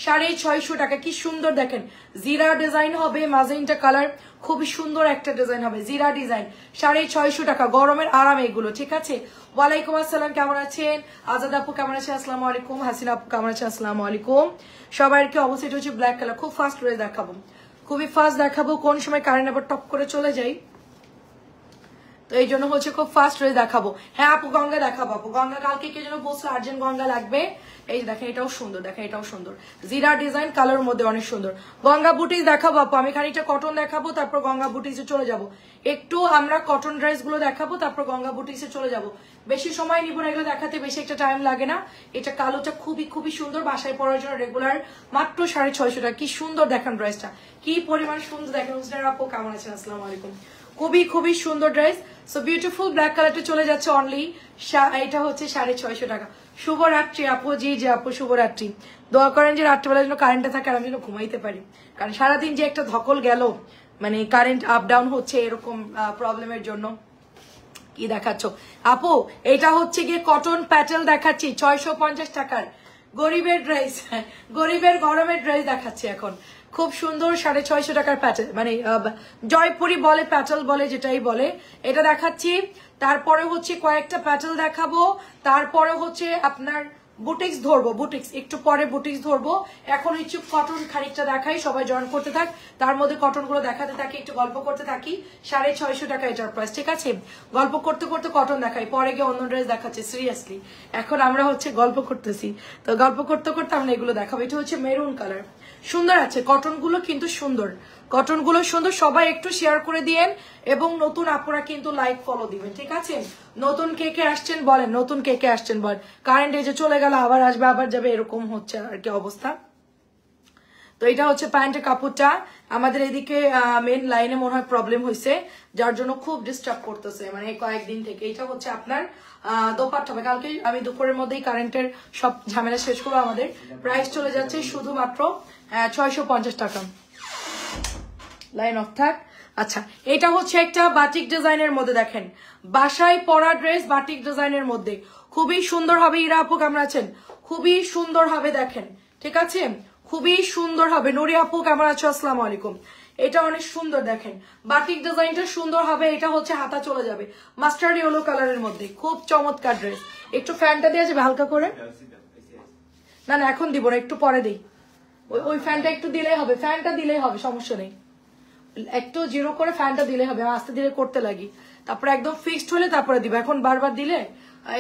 650 টাকা। কি সুন্দর দেখেন, জিরা ডিজাইন হবে, মাজেন্টা কালার, খুবই সুন্দর একটা ডিজাইন হবে, জিরা ডিজাইন, 650 টাকা। গরমের আরাম এগুলো, ঠিক আছে। ওয়ালাইকুম আসসালাম, কেমন আছেন? আজাদ আপু কেমন আছেন? আসসালামু আলাইকুম। হাসিনা আপু কেমন আছেন? আসসালামু আলাইকুম। সবাইকে অবশ্যই হচ্ছে ব্ল্যাক কালার, খুব ফাস্ট করে দেখাবো, খুবই ফাস্ট দেখাবো, কোন সময় কারেন্ট আবার টপ করে চলে যাই, তো এই জন্য হচ্ছে খুব ফাস্ট হয়ে দেখাবো। হ্যাঁ আপু গঙ্গা দেখাবো, আপু গঙ্গা কালকে কে যেন বলছিল আর্জেন্ট গঙ্গা লাগবে। এই দেখেন এটাও সুন্দর, দেখেন এটাও সুন্দর, জিরা ডিজাইন কালার মধ্যে অনেক সুন্দর। গঙ্গা বুটিস দেখাবো আপু, আমি খানিকটা কটন দেখাবো, তারপর গঙ্গা বুটিসে চলে যাব। একটু আমরা কটন ড্রেস গুলো দেখাবো, তারপর গঙ্গা বুটিসে চলে যাব। বেশি সময় নিব না এগুলো দেখাতে, বেশি একটা টাইম লাগে না। এটা কালোটা খুবই খুবই সুন্দর, বাসায় পরার জন্য রেগুলার, মাত্র 650 টাকা। কি সুন্দর দেখেন ড্রেসটা, কি পরিমাণ সুন্দর দেখেন। হুসনার আপু কেমন আছেন? আসসালামু আলাইকুম। খুবই খুবই সুন্দর ড্রেস, সো বিউটিফুল ব্ল্যাক কালারটা চলে যাচ্ছে অনলি, এটা হচ্ছে 650 টাকা। শুভরাত্রি আপু। জি জি আপু শুভরাত্রি। দোয়া করেন যে রাত্রিবেলার জন্য কারেন্টটা থাকে আর আমি যেন ঘুমাইতে পারি, কারণ সারাদিন যে একটা ধকল গেল, মানে কারেন্ট আপ ডাউন হচ্ছে এরকম প্রবলেমের জন্য। কি দেখাচ্ছ আপু? এটা হচ্ছে গিয়ে কটন প্যাটেল দেখাচ্ছি 650 টাকার, গরিবের ড্রেস, গরিবের গরমের ড্রেস দেখাচ্ছি এখন, খুব সুন্দর 650 টাকার প্যাটেল, মানে জয়পুরি বলে, প্যাটেল বলে, যেটাই বলে, এটা দেখাচ্ছি। তারপরে হচ্ছে কয়েকটা প্যাটেল দেখাবো, তারপরে হচ্ছে আপনার বুটিক্স ধরবো, বুটিক্স একটু পরে বুটিক্স ধরবো। এখন হচ্ছে কটন খানিকটা দেখাই, সবাই জয়েন করতে থাক, তার মধ্যে কটন গুলো দেখাতে থাকি, একটু গল্প করতে থাকি। 650 টাকা এটার প্রাইস, ঠিক আছে। গল্প করতে করতে কটন দেখাই, পরে গিয়ে অন্য ড্রেস দেখাচ্ছে। সিরিয়াসলি এখন আমরা হচ্ছে গল্প করতেছি, তো গল্প করতে করতে আমরা এগুলো দেখাবো। এটা হচ্ছে মেরুন কালার, সুন্দর আছে কটন গুলো, কিন্তু সুন্দর কটন গুলো সুন্দর। সবাই একটু শেয়ার করে দিয়েন, এবং নতুন আপুরা কিন্তু লাইক ফলো দিবেন, ঠিক আছে। নতুন কে কে আসছেন বলেন, নতুন কে কে আসছেন বলেন। কারেন্ট এই যে চলে গেল, আবার আসবে আবার যাবে, এরকম হচ্ছে আর কি অবস্থা। তো এটা হচ্ছে প্যান্টের কাপড়টা, আমাদের এদিকে মেন লাইনে মনে হয় প্রবলেম হয়েছে, যার জন্য খুব ডিস্টার্ব করতেছে, মানে কয়েকদিন থেকে। এটা হচ্ছে আপনার দোপাট্টা হবে, কালকে আমি দুপুরের মধ্যেই কারেন্টের সব ঝামেলা শেষ করবো। আমাদের প্রাইস চলে যাচ্ছে শুধুমাত্র 650 টাকা। লাইন অফ থাক। আচ্ছা, এটা হচ্ছে একটা বাটিক ডিজাইনের মধ্যে, দেখেন বাসায় পরা ড্রেস বাটিক ডিজাইনের মধ্যে, খুবই সুন্দর হবে। ইরা আপু কেমন আছেন? খুবই সুন্দর হবে, দেখেন, ঠিক আছে, খুবই সুন্দর হবে। নুরি আপু কেমন আছো? আসসালামু আলাইকুম। এটা অনেক সুন্দর, দেখেন বাটিক ডিজাইনটা সুন্দর হবে। এটা হচ্ছে হাতা চলে যাবে মাস্টার্ড ইয়েলো কালারের মধ্যে, খুব চমৎকার ড্রেস। একটু ফ্যানটা দেওয়া যাবে হালকা করে? না না এখন দিব না, একটু পরে দিই। ওই ফ্যানটা একটু দিলেই হবে, ফ্যানটা দিলেই হবে, সমস্যা নেই। একটু জিরো করে ফ্যানটা দিলে হবে, আস্তে ধীরে করতে লাগি, তারপরে একদম ফিক্সড হলে তারপরে দিব। এখন বারবার দিলে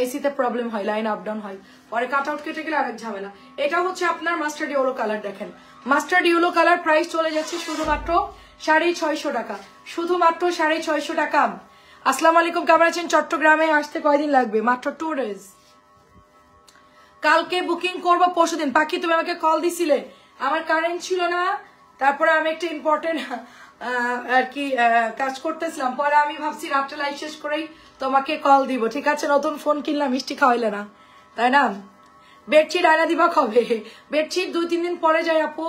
এসিতে প্রবলেম হয়, লাইন আপ ডাউন হয়, পরে কাট আউট কেটে গেলে আরেক ঝামেলা। এটা হচ্ছে আপনার মাস্টার্ড ইয়েলো কালার, দেখেন মাস্টার্ড ইয়েলো কালার, প্রাইস চলে যাচ্ছে শুধুমাত্র 650 টাকা, শুধুমাত্র 650 টাকা। আসসালামু আলাইকুম, কেমন আছেন? চট্টগ্রামে আসতে কয়দিন লাগবে? মাত্র 2 days। কালকে বুকিং করবো পরশুদিন। পাখি তুমি আমাকে কল দিছিলে, আমার কারেন্ট ছিল না, তারপরে আমি একটা ইম্পর্টেন্ট আর কি কাজ করতেছিলাম, পরে আমি ভাবছি রাত্রে লাইভ শেষ করেই তোমাকে কল দিব, ঠিক আছে। নতুন ফোন কিনলাম, মিষ্টি খাওয়াইলে না, তাই না। বেডশিট আয়না দিবা কবে? বেডশিট 2-3 দিন পরে যাই আপু।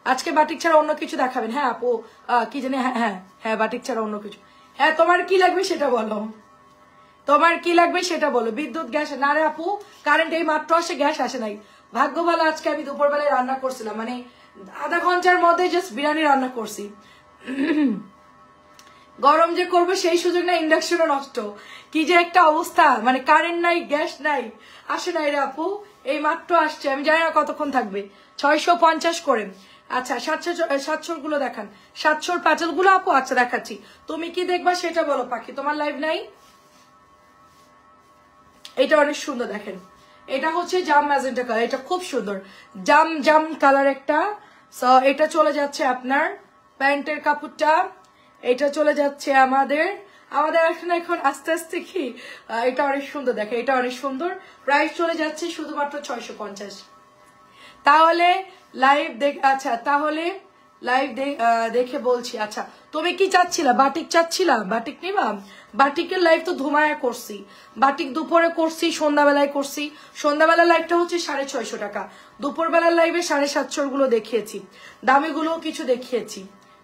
আজকে বাটিক ছাড়া অন্য কিছু দেখাবেন? হ্যাঁ আপু, কি জানি, হ্যাঁ হ্যাঁ হ্যাঁ বাটিক ছাড়া অন্য কিছু। হ্যাঁ তোমার কি লাগবে সেটা বলো, তোমার কি লাগবে সেটা বলো। বিদ্যুৎ গ্যাস না রে আপু, কারেন্ট এই মাত্র আসে, গ্যাস আসে নাই। ভাগ্য ভালো আজকে আমি দুপুরবেলায় রান্না করছিলাম, মানে আধা ঘন্টার মধ্যে জাস্ট বিরিয়ানি রান্না করছি। গরম যে করবো সেই সুযোগ না, ইন্ডাকশনও নষ্ট, কি যে একটা অবস্থা, মানে কারেন্ট নাই, গ্যাস নাই, আসে নাই রে আপু, এই মাত্র আসছে, আমি জানি না কতক্ষণ থাকবে। 650 করে। আচ্ছা 700 গুলো দেখান, 700 প্যাটেল গুলো আপু। আচ্ছা দেখাচ্ছি, তুমি কি দেখবা সেটা বলো পাখি, তোমার লাইভ নাই। এটা অনেক সুন্দর, দেখেন এটা হচ্ছে জাম ম্যাজেন্টা কালার, এটা খুব সুন্দর জাম জাম কালার একটা। সো এটা চলে যাচ্ছে আপনার প্যান্টের কাপড়টা, এটা চলে যাচ্ছে আমাদের এখন আস্তে আস্তে কি, এটা অনেক সুন্দর, দেখে এটা অনেক সুন্দর। প্রাইস চলে যাচ্ছে শুধুমাত্র 650। তাহলে লাইভ আচ্ছা তাহলে লাইভ দেখে বলছি। আচ্ছা তুমি কি চাচ্ছিলা? বাটিক চাচ্ছিলা? বাটিক নিবা? বাটিকের লাইভ তো ধুমায়া করছি, বাটিক দুপুরে করছি, সন্ধ্যাবেলায় করছি। সন্ধ্যাবেলার লাইভটা হচ্ছে 650 টাকা, দুপুরবেলার লাইভে 750 গুলো দেখিয়েছি, দামিগুলো কিছু দেখিয়েছি,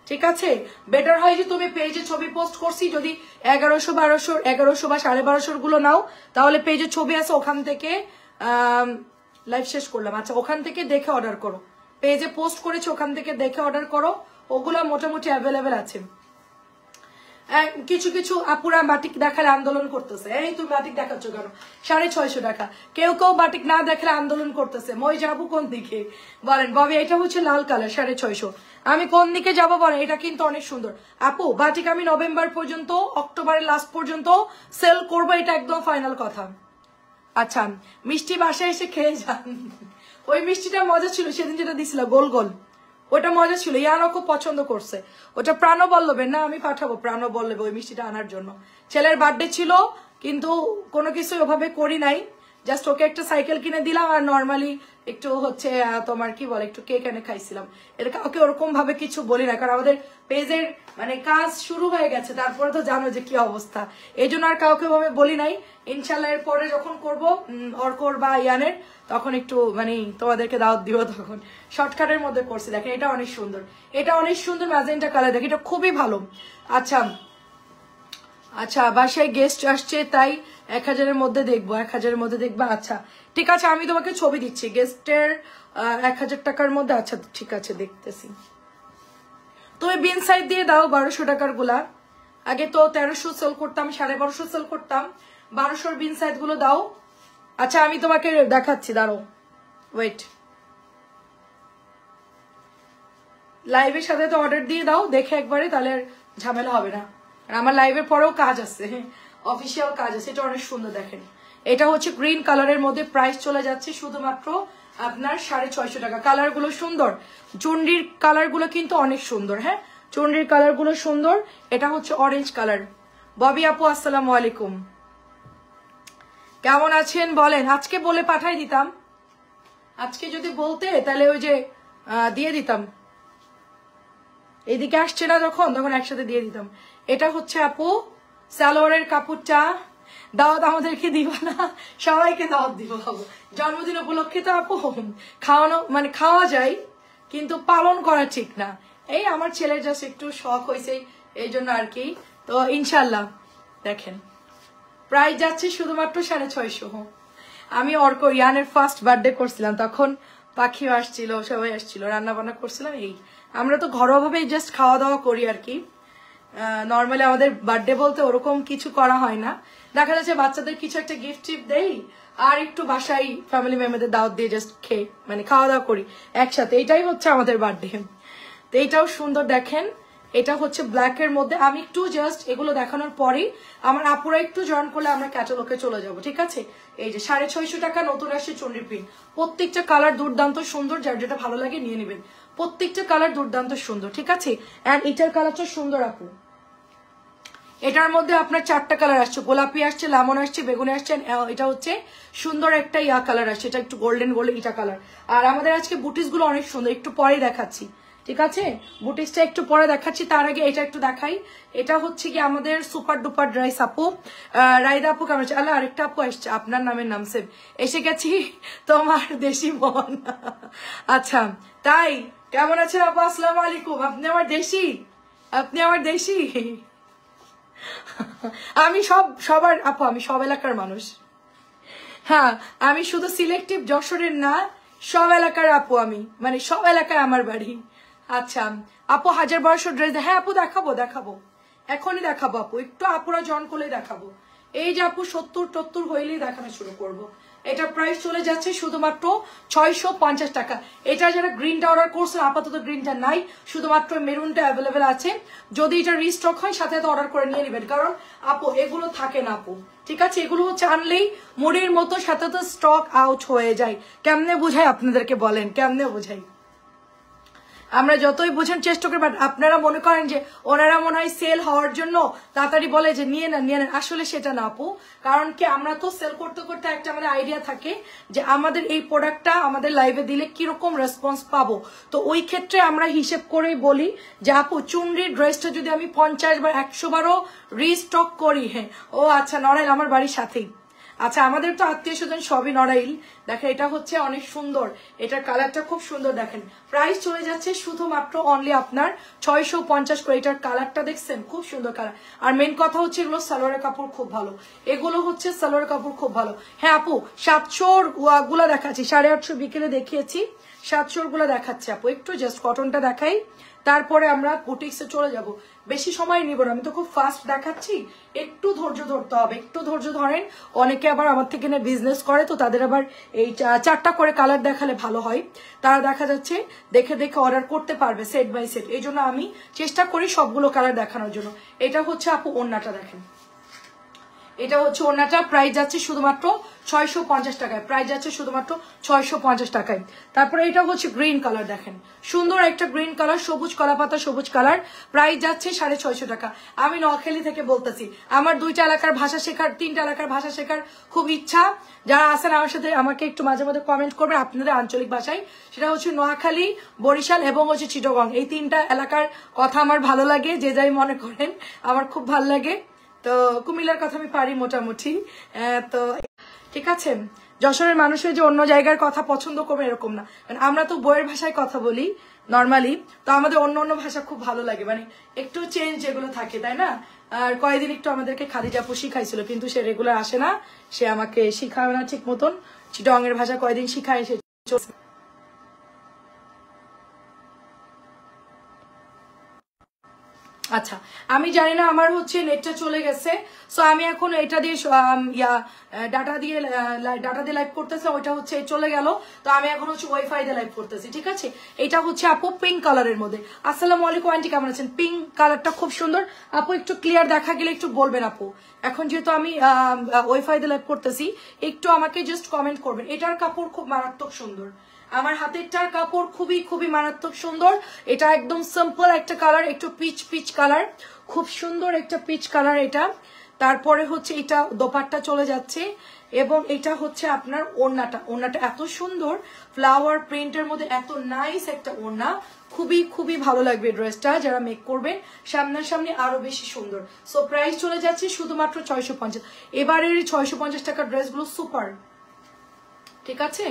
ঠিক আছে। বেটার হয় যে তুমি পেজে ছবি পোস্ট করছি, যদি 1100 1200 1100 বা 1250 গুলো নাও, তাহলে পেজে ছবি আছে, ওখান থেকে লাইভ শেষ করলাম, আচ্ছা ওখান থেকে দেখে অর্ডার করো, পেজে পোস্ট করেছি, ওখান থেকে দেখে অর্ডার করো, ওগুলো মোটামুটি অ্যাভেলেবেল আছে। কিছু কিছু আপুরা বাটিক দেখালে আন্দোলন করতেছে, এই তুমি বাটিক দেখাচ্ছ কেন, 650 টাকা। কেউ কেউ বাটিক না দেখলে আন্দোলন করতেছে, মই যাবো কোন দিকে বলেন। ববি এটা হচ্ছে লাল কালার 650, আমি কোন দিকে যাবো বলেন, এটা কিন্তু অনেক সুন্দর। আপু বাটিক আমি নভেম্বর পর্যন্ত, অক্টোবরের লাস্ট পর্যন্ত সেল করবো, এটা একদম ফাইনাল কথা। আচ্ছা মিষ্টি বাসায় এসে খেয়ে যান, ওই মিষ্টিটা মজা ছিল সেদিন যেটা দিছিল গোল গোল, ওটা মজা ছিল, ইয়ানো খুব পছন্দ করছে ওটা। প্রাণবল্লভের না, আমি পাঠাবো প্রাণবল্লভে ওই মিষ্টিটা আনার জন্য। ছেলের বার্থডে ছিল কিন্তু কোনো কিছু ওভাবে করি নাই, জাস্ট ওকে একটা সাইকেল কিনে দিলাম আর নর্মালি একটু হচ্ছে তোমার কি বলে একটু কেক এনে খাইছিলাম। এটা কাউকে ওরকম ভাবে কিছু বলি না, কারণ আমাদের পেজের মানে কাজ শুরু হয়ে গেছে, তারপরে তো জানো যে কি অবস্থা, এই জন্য আর কাউকে ভাবে বলি নাই। ইনশাল্লাহ এর পরে যখন করবো অর্কর বা ইয়ানের, তখন একটু মানে তোমাদেরকে দাওয়াত দিব, তখন শর্টকাটের মধ্যে করছি। দেখেন এটা অনেক সুন্দর, এটা অনেক সুন্দর ম্যাজেন্টা কালার, দেখেন এটা খুবই ভালো। আচ্ছা আচ্ছা বাসায় গেস্ট আসছে তাই 1000-এর মধ্যে দেখবো, 1000-এর মধ্যে দেখবা। আচ্ছা ঠিক আছে, আমি তোমাকে ছবি দিচ্ছি গেস্টের 1000 টাকার মধ্যে। আচ্ছা ঠিক আছে দেখতেছি। তুমি বিন সাইড দিয়ে দাও 1200 টাকার গুলা, আগে তো 1300 সেল করতাম, 1250 সেল করতাম, 1200-র বিন সাইড গুলো দাও। আচ্ছা আমি তোমাকে দেখাচ্ছি, দাঁড়াও ওয়েট, লাইভের সাথে তো অর্ডার দিয়ে দাও দেখে একবারে, তাহলে ঝামেলা হবে না। আর আমার লাইভের পরেও কাজ আছে, অফিসিয়াল কাজ আছে। এটা অনেক সুন্দর দেখেন, এটা হচ্ছে গ্রিন কালারের মধ্যে, প্রাইস চলে যাচ্ছে শুধুমাত্র আপনার 650 টাকা। কালার গুলো সুন্দর, চুন্ডির কালার গুলো কিন্তু অনেক সুন্দর। হ্যাঁ চুন্ডির কালার গুলো সুন্দর। এটা হচ্ছে অরেঞ্জ কালার। ববি আপু আসসালামু আলাইকুম, কেমন আছেন বলেন। আজকে বলে পাঠাই দিতাম, আজকে যদি বলতে তাহলে ওই যে দিয়ে দিতাম, এদিকে আসছে না যখন, তখন একসাথে দিয়ে দিতাম। এটা হচ্ছে আপু সালোয়ারের কাপড়টা, দাওয়াত আমাদেরকে দিবা না, সবাইকে দাওয়াত দিব আপু, জন্মদিন উপলক্ষে তো আপু খাওয়ানো মানে খাওয়া যায় কিন্তু পালন করা ঠিক না। এই আমার ছেলের জাস্ট একটু শখ হয়েছে এই জন্য আর কি। তো ইনশাল্লাহ দেখেন প্রাইস যাচ্ছে শুধুমাত্র 650। আমি অর্ক ইয়ানের ফার্স্ট বার্থডে করছিলাম, তখন পাখিও আসছিল, সবাই আসছিল, রান্না বান্না করছিলাম। এই আমরা তো ঘরোয়া ভাবে জাস্ট খাওয়া দাওয়া করি আর কি, নর্মালি আমাদের বার্থডে বলতে ওরকম কিছু করা হয় না। দেখা যাচ্ছে বাচ্চাদের কিছু একটা গিফট টিপ দেই আর একটু বাসায় ফ্যামিলি মেম্বারদের দাওয়াত দিয়ে জাস্ট খেয়ে মানে খাওয়া দাওয়া করি একসাথে, এটাই হচ্ছে আমাদের বার্থডে। তো এইটাও সুন্দর দেখেন, এটা হচ্ছে ব্ল্যাক এর মধ্যে। আমি একটু জাস্ট এগুলো দেখানোর পরেই আমার আপুরা একটু জয়েন করলে আমরা ক্যাটালগে চলে যাব, ঠিক আছে। এই যে 650 টাকা নতুন আসছে চন্ডি প্রিন্ট, প্রত্যেকটা কালার দুর্দান্ত সুন্দর, যার যেটা ভালো লাগে নিয়ে নেবেন, প্রত্যেকটা কালার দুর্দান্ত সুন্দর, ঠিক আছে। এন্ড এটার কালারটা সুন্দর আপু, এটার মধ্যে আপনার 4টা কালার আসছে, গোলাপি আসছে, লেমন আসছে, বেগুনি আসছে, এটা হচ্ছে সুন্দর একটা ইয়া কালার আসছে, এটা একটু গোল্ডেন গোল্ডেন ইটা কালার। আর আমাদের আজকে বুটিস গুলো অনেক সুন্দর, একটু পরে দেখাচ্ছি, ঠিক আছে। বুটিসটা একটু পরে দেখাচ্ছি, তার আগে এটা একটু দেখাই। এটা হচ্ছে কি আমাদের সুপার ডুপার ড্রাইস আপু, রাইদা আপু কেমন আছে? আল্লাহ আরেকটা আপু আসছে, আপনার নামের নাম সেভ, এসে গেছি তোমার দেশি মন। আচ্ছা তাই, কেমন আছেন আপু? আসসালামু আলাইকুম। আপনি আমার দেশি, আপনি আমার দেশি। আমি সবার আপু, আমি সব এলাকার মানুষ। হ্যাঁ আমি শুধু সিলেক্টিভ যশোরের না, সব এলাকার আপু আমি, মানে সব এলাকায় আমার বাড়ি। আচ্ছা আপু 1200 ড্রেস, হ্যাঁ আপু দেখাবো দেখাবো, এখনই দেখাবো আপু, একটু আপুরা জন করলে দেখাবো। এই যে আপু 70-72 হইলেই দেখানো শুরু করব। এটা প্রাইস চলে যাচ্ছে শুধুমাত্র 650 টাকা। এটা যারা গ্রিনটা অর্ডার করছেন, আপাতত গ্রিনটা নাই, শুধুমাত্র মেরুনটা অ্যাভেলেবেল আছে। যদি এটা রিস্টক হয় সাথে সাথে অর্ডার করে নিয়ে নেবেন, কারণ আপু এগুলো থাকে না আপু, ঠিক আছে। এগুলো হচ্ছে আনলেই মুড়ির মতো সাথে তো স্টক আউট হয়ে যায়। কেমনে বুঝাই আপনাদেরকে বলেন, কেমনে বুঝাই? আমরা যতই বোঝার চেষ্টা করি, বাট আপনারা মনে করেন যে ওনারা মনে হয় সেল হওয়ার জন্য তাড়াতাড়ি বলে যে নিয়ে নেন নিয়ে নেন, আসলে সেটা না আপু। কারণ কি আমরা তো সেল করতে করতে একটা আমাদের আইডিয়া থাকে যে আমাদের এই প্রোডাক্টটা আমাদের লাইভে দিলে কিরকম রেসপন্স পাবো। তো ওই ক্ষেত্রে আমরা হিসেব করেই বলি যে আপু চুনরির ড্রেসটা যদি আমি 50 বা 100 বারও রিস্টক করি, হ্যাঁ ও আচ্ছা নড়াইল আমার বাড়ির সাথেই। আচ্ছা আমাদের তো আত্মীয় স্বজন সবই নড়াইল। দেখেন এটা হচ্ছে অনেক সুন্দর, এটার কালারটা খুব সুন্দর। দেখেন প্রাইস চলে যাচ্ছে শুধুমাত্র অনলি আপনার 650 করে। এটার কালারটা দেখছেন, খুব সুন্দর কালার। আর মেন কথা হচ্ছে এগুলো সালোয়ারের কাপড় খুব ভালো, এগুলো হচ্ছে সালোয়ারের কাপড় খুব ভালো। হ্যাঁ আপু 700 গুলা দেখাচ্ছি, 850 বিকেলে দেখিয়েছি, 700 গুলো দেখাচ্ছে আপু, একটু জাস্ট কটনটা দেখাই, তারপরে আমরা বুটিক্সে চলে যাব। বেশি সময় নিব না, আমি তো খুব ফাস্ট দেখাচ্ছি, একটু ধৈর্য ধরতে হবে, একটু ধৈর্য ধরেন। অনেকে আবার আমার থেকে না বিজনেস করে, তো তাদের আবার এই 4টা করে কালার দেখালে ভালো হয়, তারা দেখা যাচ্ছে দেখে দেখে অর্ডার করতে পারবে সেট বাই সেট। এই জন্য আমি চেষ্টা করি সবগুলো কালার দেখানোর জন্য। এটা হচ্ছে আপু ওড়নাটা দেখেন, এটা হচ্ছে ওড়নাটা, প্রাইস যাচ্ছে শুধুমাত্র 650 টাকায়, প্রাইস যাচ্ছে শুধুমাত্র 650 টাকায়। তারপরে এটা হচ্ছে গ্রিন কালার, দেখেন সুন্দর একটা গ্রিন কালার, সবুজ কলাপাতা সবুজ কালার, প্রাইস যাচ্ছে 650 টাকা। আমি নোয়াখালী থেকে বলতেছি, আমার 2টা এলাকার ভাষা শেখার, 3টা এলাকার ভাষা শেখার খুব ইচ্ছা। যারা আছেন আমার সাথে আমাকে একটু মাঝে মাঝে কমেন্ট করবেন আপনাদের আঞ্চলিক ভাষায়। সেটা হচ্ছে নোয়াখালী, বরিশাল এবং হচ্ছে চিটাগং, এই 3টা এলাকার কথা আমার ভালো লাগে, যে যাই মনে করেন আমার খুব ভালো লাগে। তো কুমিল্লার কথা আমি পারি মোটামুটি। তো ঠিক আছে, যশোরের মানুষের যে অন্য জায়গার কথা পছন্দ করবে এরকম না, মানে আমরা তো বইয়ের ভাষায় কথা বলি নর্মালি, তো আমাদের অন্য অন্য ভাষা খুব ভালো লাগে, মানে একটু চেঞ্জ যেগুলো থাকে, তাই না? আর কয়েকদিন একটু আমাদেরকে খাদিজা আপু শিখাইছিল, কিন্তু সে রেগুলার আসে না, সে আমাকে শিখাবে না ঠিক মতন, চিটাগংয়ের ভাষা কয়েকদিন শিখায় সে। আচ্ছা, আমি জানি না আমার হচ্ছে নেটটা চলে গেছে, সো আমি এখন এটা দিয়ে ডাটা দিয়ে লাইভ করতেছে, ওইটা হচ্ছে চলে গেল, তো আমি এখন হচ্ছে ওয়াইফাই দিয়ে লাইভ করতেছি, ঠিক আছে? এটা হচ্ছে আপু পিঙ্ক কালারের মধ্যে। আসসালামু আলাইকুম আন্টি, কেমন আছেন? পিঙ্ক কালারটা খুব সুন্দর আপু, একটু ক্লিয়ার দেখা গেলে একটু বলবেন আপু। এখন যেহেতু আমি ওয়াইফাই দিয়ে লাইভ করতেছি, একটু আমাকে জাস্ট কমেন্ট করবেন। এটার কাপড় খুব মারাত্মক সুন্দর, আমার হাতেরটার কাপড় খুবই খুবই মারাত্মক সুন্দর। এটা একদম সিম্পল একটা কালার, একটু পিচ পিচ কালার, খুব সুন্দর একটা পিচ কালার এটা। তারপরে হচ্ছে এটা দোপাট্টা চলে যাচ্ছে, এবং এটা হচ্ছে আপনার ওড়নাটা, ওড়নাটা এত সুন্দর ফ্লাওয়ার প্রিন্টের মধ্যে, এত নাইস একটা ওড়না, খুবই খুবই ভালো লাগবে ড্রেসটা যারা মেক করবেন সামনাসামনি, আরো বেশি সুন্দর। সো প্রাইস চলে যাচ্ছে শুধুমাত্র 650। এবারের 650 টাকার ড্রেসগুলো সুপার, ঠিক আছে?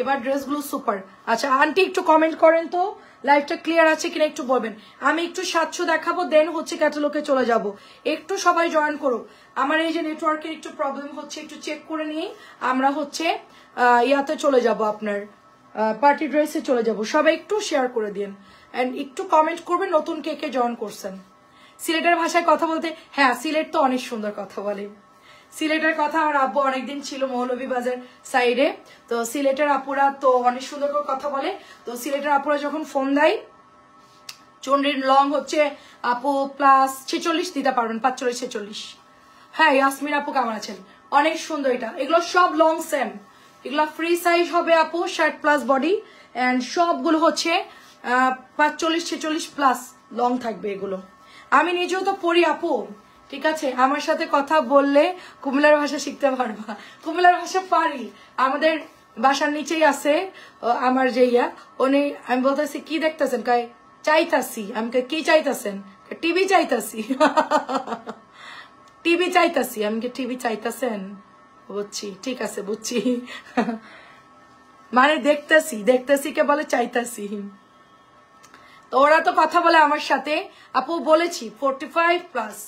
এবার ড্রেসগুলো সুপার। আচ্ছা আন্টি একটু কমেন্ট করেন তো লাইভটা ক্লিয়ার আছে কিনা, একটু বলবেন। আমি একটু 700 দেখাবো, দেন হচ্ছে ক্যাটালগে চলে যাব। একটু সবাই জয়েন করুক, আমার এই যে নেটওয়ার্কের একটু প্রবলেম হচ্ছে, একটু চেক করে নিয়ে আমরা হচ্ছে ইয়াতে চলে যাব, আপনার পার্টি ড্রেসে চলে যাব। সবাই একটু শেয়ার করে দিন অ্যান্ড একটু কমেন্ট করবেন নতুন কে কে জয়েন করছেন। সিলেটের ভাষায় কথা বলতে, হ্যাঁ সিলেট তো অনেক সুন্দর কথা বলে। সিলেটের কথা আমার আব্বু অনেকদিন ছিল মৌলভীবাজার সাইডে, তো সিলেটের আপুরা তো অনেক সুন্দর করে কথা বলে। তো সিলেটের আপুরা যখন ফোন দেয়, চন্ডীর লং হচ্ছে আপু +46 দিতে পারবেন, 45-46। হ্যাঁ ইয়াসমিন আপু কেমন আছেন? অনেক সুন্দর এটা, এগুলো সব লং সেম, এগুলো ফ্রি সাইজ হবে আপু, শার্ট প্লাস বডি, অ্যান্ড সবগুলো হচ্ছে 45-46+ লং থাকবে এগুলো। আমি নিজেও তো পড়ি আপু, ঠিক আছে? আমার সাথে কথা বললে কুমিল্লার ভাষা শিখতে পারবা। কুমিল্লার ভাষা পারি, আমাদের বাসার নিচেই আছে আমার যে ইয়া, উনি, আমি বলতেছি কি দেখতেছেন, কয় চাইতাছি। আমি কি চাইতাছেন? টিভি চাইতাছি। টিভি চাইতাছি, আমি টিভি চাইতাছেন, বুঝছি, ঠিক আছে বুঝছি। মানে দেখতেছি, দেখতেছি কে বলে চাইতাছি। তো ওরা তো কথা বলে আমার সাথে, আপু বলেছি 45+,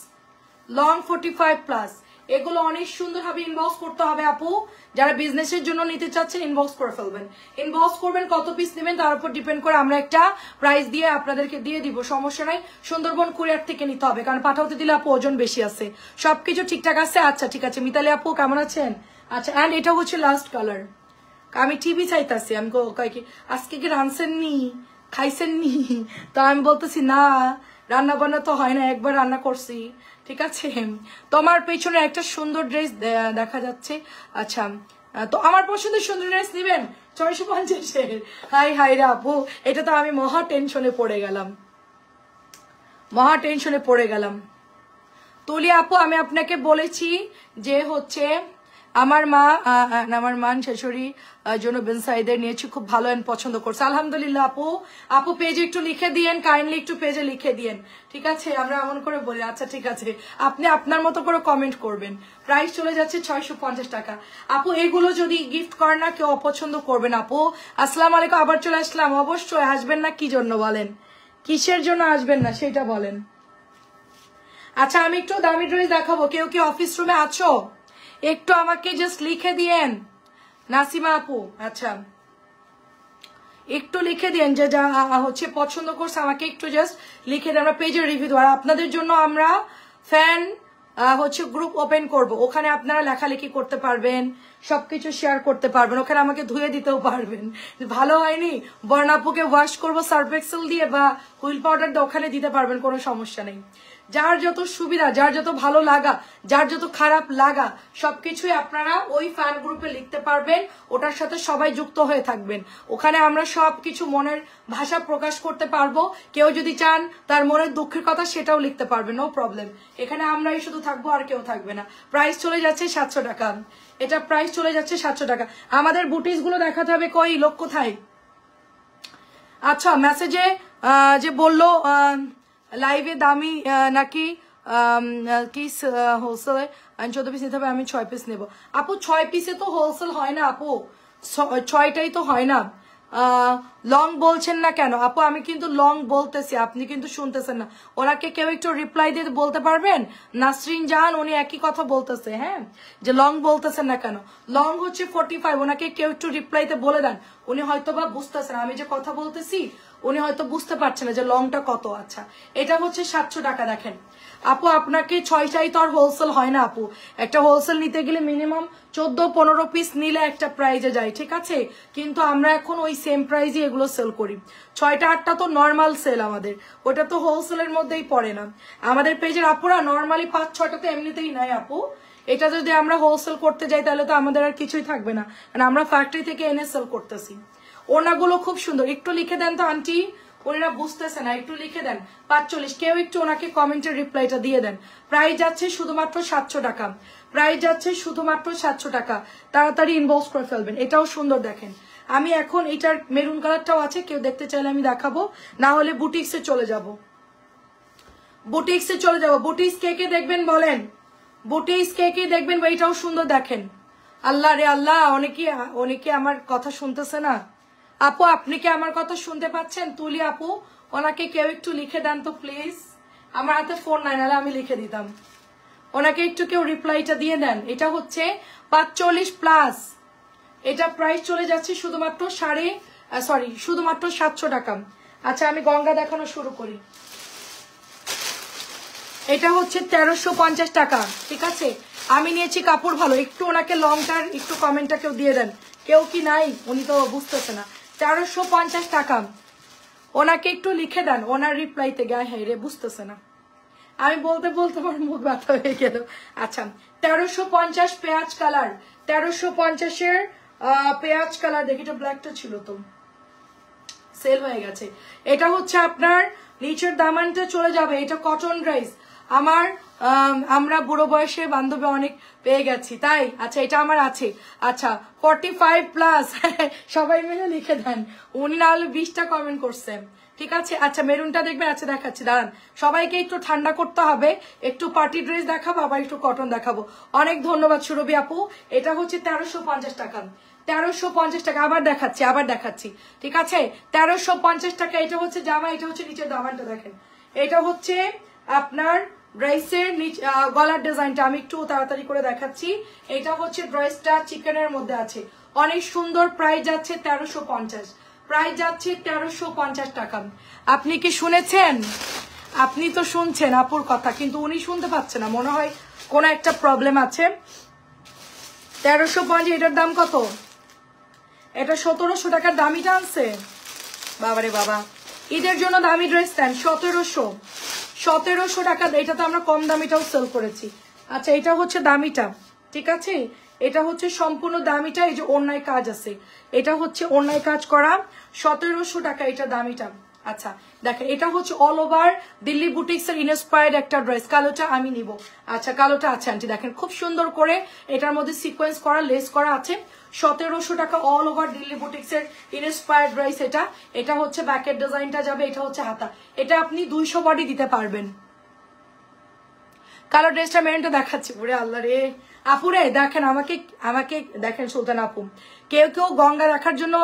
লং 45+, এগুলো অনেক সুন্দর ভাবে ইনবক্স করতে হবে আপু। যারা বিজনেসের জন্য নিতে চাচ্ছেন ইনবক্স করে ফেলবেন, ইনবক্স করবেন, কত পিস নেবেন তার উপর ডিপেন্ড করে আমরা একটা প্রাইস দিয়ে আপনাদেরকে দিয়ে দিব, সমস্যা নাই। সুন্দরবন কুরিয়ার থেকে নিতে হবে, কারণ পাঠাতে দিলে আপু ওজন বেশি আছে। সবকিছু ঠিকঠাক আছে? আচ্ছা ঠিক আছে। মিতালি আপু কেমন আছেন? আচ্ছা, অ্যান্ড এটা হচ্ছে লাস্ট কালার। আমি টিভি চাইতাছি, আমি কয় কি আজকে কি রানছেননি, খাইছেননি? তো আমি বলতেছি না, রান্না বান্না তো হয় না, একবার রান্না করছি, ঠিক আছে? তোমার পেছনে একটা সুন্দর ড্রেস দেখা যাচ্ছে। আচ্ছা, তো আমার পছন্দের সুন্দর ড্রেস নিবেন 650-এর। হাই হাই রে আপু, এটা তো আমি মহা টেনশনে পড়ে গেলাম, মহা টেনশনে পড়ে গেলাম। তুলি আপু আমি আপনাকে বলেছি যে হচ্ছে আমার মা শাশুড়ি জন্য বিন সাইদের নিয়েছি, খুব ভালো এন্ড পছন্দ করছে আলহামদুলিল্লাহ। আপু আপু পেজে একটু লিখে দিয়েন, কাইন্ডলি একটু পেজে লিখে দিয়েন, ঠিক আছে? আমরা এমন করে বলি। আচ্ছা ঠিক আছে, আপনি আপনার মতো করে কমেন্ট করবেন। প্রাইস চলে যাচ্ছে 650 টাকা। আপু এগুলো যদি গিফট করেন না, কেউ অপছন্দ করবেন আপু। আসসালামু আলাইকুম, আবার চলে আসলাম। অবশ্যই আসবেন না, কি জন্য বলেন, কিসের জন্য আসবেন না সেটা বলেন। আচ্ছা আমি একটু দামি ড্রেস দেখাবো, কেউ কি অফিস রুমে আছো? একটু আমাকে জাস্ট লিখে দিয়েন। নাসিমা আপু, আচ্ছা একটু লিখে দেন যে যা হচ্ছে পছন্দ করছে আমাকে একটু জাস্ট লিখে দেন, আমরা পেজের রিভিউ দেবো। আর আপনাদের জন্য আমরা ফ্যান হচ্ছে গ্রুপ ওপেন করব, ওখানে আপনারা লেখালেখি করতে পারবেন, সবকিছু শেয়ার করতে পারবেন, ওখানে আমাকে ধুয়ে দিতেও পারবেন। ভালো হয়নি বর্ণাপুকে ওয়াশ করবো সার্ফ এক্সেল দিয়ে বা হুইল পাউডার দিয়ে, ওখানে দিতে পারবেন, কোনো সমস্যা নেই। যার যত সুবিধা, যার যত ভালো লাগা, যার যত খারাপ লাগা, সবকিছুই আপনারা ওই ফ্যান গ্রুপে লিখতে পারবেন, ওটার সাথে সবাই যুক্ত হয়ে থাকবেন। ওখানে আমরা সবকিছু মনের ভাষা প্রকাশ করতে পারবো। কেউ যদি চান তার মনের দুঃখের কথা সেটাও লিখতে পারবেন, নো প্রবলেম। এখানে আমরাই শুধু থাকবো, আর কেউ থাকবে না। প্রাইস চলে যাচ্ছে 700 টাকা, এটা প্রাইস চলে যাচ্ছে 700 টাকা। আমাদের বুটিস গুলো দেখাতে হবে, কই লোক কোথায়? আচ্ছা, মেসেজে যে বললো লাইভে দামি নাকি কি হোলসেল 14 পিস নিতে হবে, আমি 6 পিস নেবো। আপু 6 পিসে তো হোলসেল হয় না আপু, 6টাই তো হয় না। লং বলছেন না কেন আপু? আমি কিন্তু লং বলতেছি, আপনি কিন্তু শুনতেছেন না। ওনাকে কেউ একটু রিপ্লাই দিয়ে বলতে পারবেন? নাসরিন জাহান, উনি একই কথা বলতেছে, হ্যাঁ, যে লং বলতেছেন না কেন। লং হচ্ছে 45, ওনাকে কেউ একটু রিপ্লাইতে বলে দেন, উনি হয়তো বা বুঝতেছেন আমি যে কথা বলতেছি, উনি হয়তো বুঝতে পারছেন না যে লংটা কত। আচ্ছা, এটা হচ্ছে 700 টাকা। দেখেন আপু, আপনাকে 6টাই তো আর হোলসেল হয় না আপু, একটা হোলসেল নিতে গেলে মিনিমাম 14-15 পিস নিলে একটা প্রাইজে যায়, ঠিক আছে? কিন্তু আমরা এখন ওই সেম প্রাইজে এগুলো সেল করি। 6টা-8টা তো নর্মাল সেল আমাদের, ওটা তো হোলসেলের মধ্যেই পড়ে না। আমাদের পেজের আপুরা নর্মালি 5-6টা তো এমনিতেই নাই আপু। এটা যদি আমরা হোলসেল করতে যাই তাহলে তো আমাদের আর কিছুই থাকবে না, কারণ আমরা ফ্যাক্টরি থেকে এনে সেল করতেছি। ওনাগুলো খুব সুন্দর, একটু লিখে দেন তো আন্টি, ওনারা বুঝতেছে না, একটু লিখে দেন 45। কেউ একটু ওনাকে কমেন্টের রিপ্লাইটা দিয়ে দেন। প্রাইস যাচ্ছে শুধুমাত্র 700 টাকা, প্রাইস যাচ্ছে শুধুমাত্র 700 টাকা। তাড়াতাড়ি ইনবক্স করে ফেলবেন। এটাও সুন্দর, দেখেন আমি এখন এটার মেরুন কালারটাও আছে, কেউ দেখতে চাইলে আমি দেখাবো, না হলে বুটিক্সে চলে যাব। বুটিক্সে চলে যাব। বুটিক্স কে কে দেখবেন বলেন? বুটিক্স কে কে দেখবেন? এটাও সুন্দর, দেখেন। আল্লাহ রে আল্লাহ, অনেকে আমার কথা শুনতেছে না। আপু আপনি কি আমার কথা শুনতে পাচ্ছেন? তুলি আপু, ওনাকে কেউ একটু লিখে দেন তো প্লিজ। আমার হাতে ফোন নাই, নাহলে আমি লিখে দিতাম। ওনাকে একটু কেউ রিপ্লাইটা দিয়ে দেন। এটা হচ্ছে 45 প্লাস, এটা প্রাইস চলে যাচ্ছে শুধুমাত্র শুধুমাত্র 700 টাকা। আচ্ছা, আমি গঙ্গা দেখানো শুরু করি। এটা হচ্ছে 1350 টাকা, ঠিক আছে? আমি নিয়েছি কাপড় ভালো। একটু ওনাকে লংটার একটু কমেন্টটা কেউ দিয়ে দেন, কেউ কি নাই? উনি তো বুঝতেছে না। 1350 টাকা, ওনাকে একটু লিখে দেন, ওনার রিপ্লাইতে গায়ে হাই রে, বুঝতেছে না। আমি বলতে বলতে আমার মুখ ব্যথা হয়ে গেল। আচ্ছা, 1350 পেঁয়াজ কালার, 1350-এর পেঁয়াজ কালার। দেখি এটা ব্ল্যাকটা ছিল তো, সেল হয়ে গেছে। এটা হচ্ছে আপনার নিচের দামানটা চলে যাবে, এটা কটন রাইস। আমরা বুড়ো বয়সে বান্ধবী অনেক পেয়ে গেছি, তাই। আচ্ছা, এটা আমার আছে। আচ্ছা, 45 প্লাস, সবাই মিলে লিখে দেন। উনি না হলে 20টা কমেন্ট করছে, ঠিক আছে? আচ্ছা, মেরুনটা দেখবেন? আচ্ছা, দেখাচ্ছি, দাঁড়ান। সবাইকে একটু ঠান্ডা করতে হবে, একটু পার্টি ড্রেস দেখাবো, আবার একটু কটন দেখাবো। অনেক ধন্যবাদ সুরভি আপু। এটা হচ্ছে 1350 টাকা, 1350 টাকা। আবার দেখাচ্ছি, ঠিক আছে? 1350 টাকা। এটা হচ্ছে জামা, এটা হচ্ছে নিচের দামানটা দেখেন। এটা হচ্ছে আপনার ড্রেসের গলার ডিজাইনটা আমি একটু তাড়াতাড়ি করে দেখাচ্ছি। এটা হচ্ছে ড্রেসটা চিকেনের মধ্যে আছে, অনেক সুন্দর। প্রাইস যাচ্ছে 1350, প্রাইস যাচ্ছে 1350 টাকা। আপনি কি শুনেছেন? আপনি তো শুনছেন আপুর কথা, কিন্তু উনি শুনতে পাচ্ছে না, মনে হয় কোনো একটা প্রবলেম আছে। 1350, এটার দাম কত? এটা 1700 টাকার দামিটা আনছে। বাবারে বাবা, ঈদের জন্য দামি ড্রেস দেন। 1700 টাকা। এটা তো আমরা কম দামিটাও সেল করেছি। আচ্ছা, এটা হচ্ছে দামিটা, ঠিক আছে? এটা হচ্ছে সম্পূর্ণ দামিটা। এই যে ওড়নায় কাজ আছে, এটা হচ্ছে ওড়নায় কাজ করা। 1700 টাকা এটা দামিটা। আচ্ছা, দেখেন, এটা হচ্ছে অল ওভার দিল্লি বুটিক্স এর ইনস্পায়ার্ড একটা ড্রেস। কালোটা আমি নিব। আচ্ছা, কালোটা আছে আন্টি, দেখেন খুব সুন্দর করে এটার মধ্যে সিকোয়েন্স করা, লেস করা আছে। 1700 টাকা অল ওভার দিল্লি বুটিক্স এর ইনস্পায়ার্ড ড্রেস। এটা হচ্ছে ব্যাকের ডিজাইনটা যাবে, এটা হচ্ছে হাতা। এটা আপনি 200 বডি দিতে পারবেন। কালো ড্রেসটা মেরুনটা দেখাচ্ছি। ওরে আল্লাহ রে আপুরে, দেখেন আমাকে দেখেন সুলতান আপু, কেউ গঙ্গা দেখার জন্য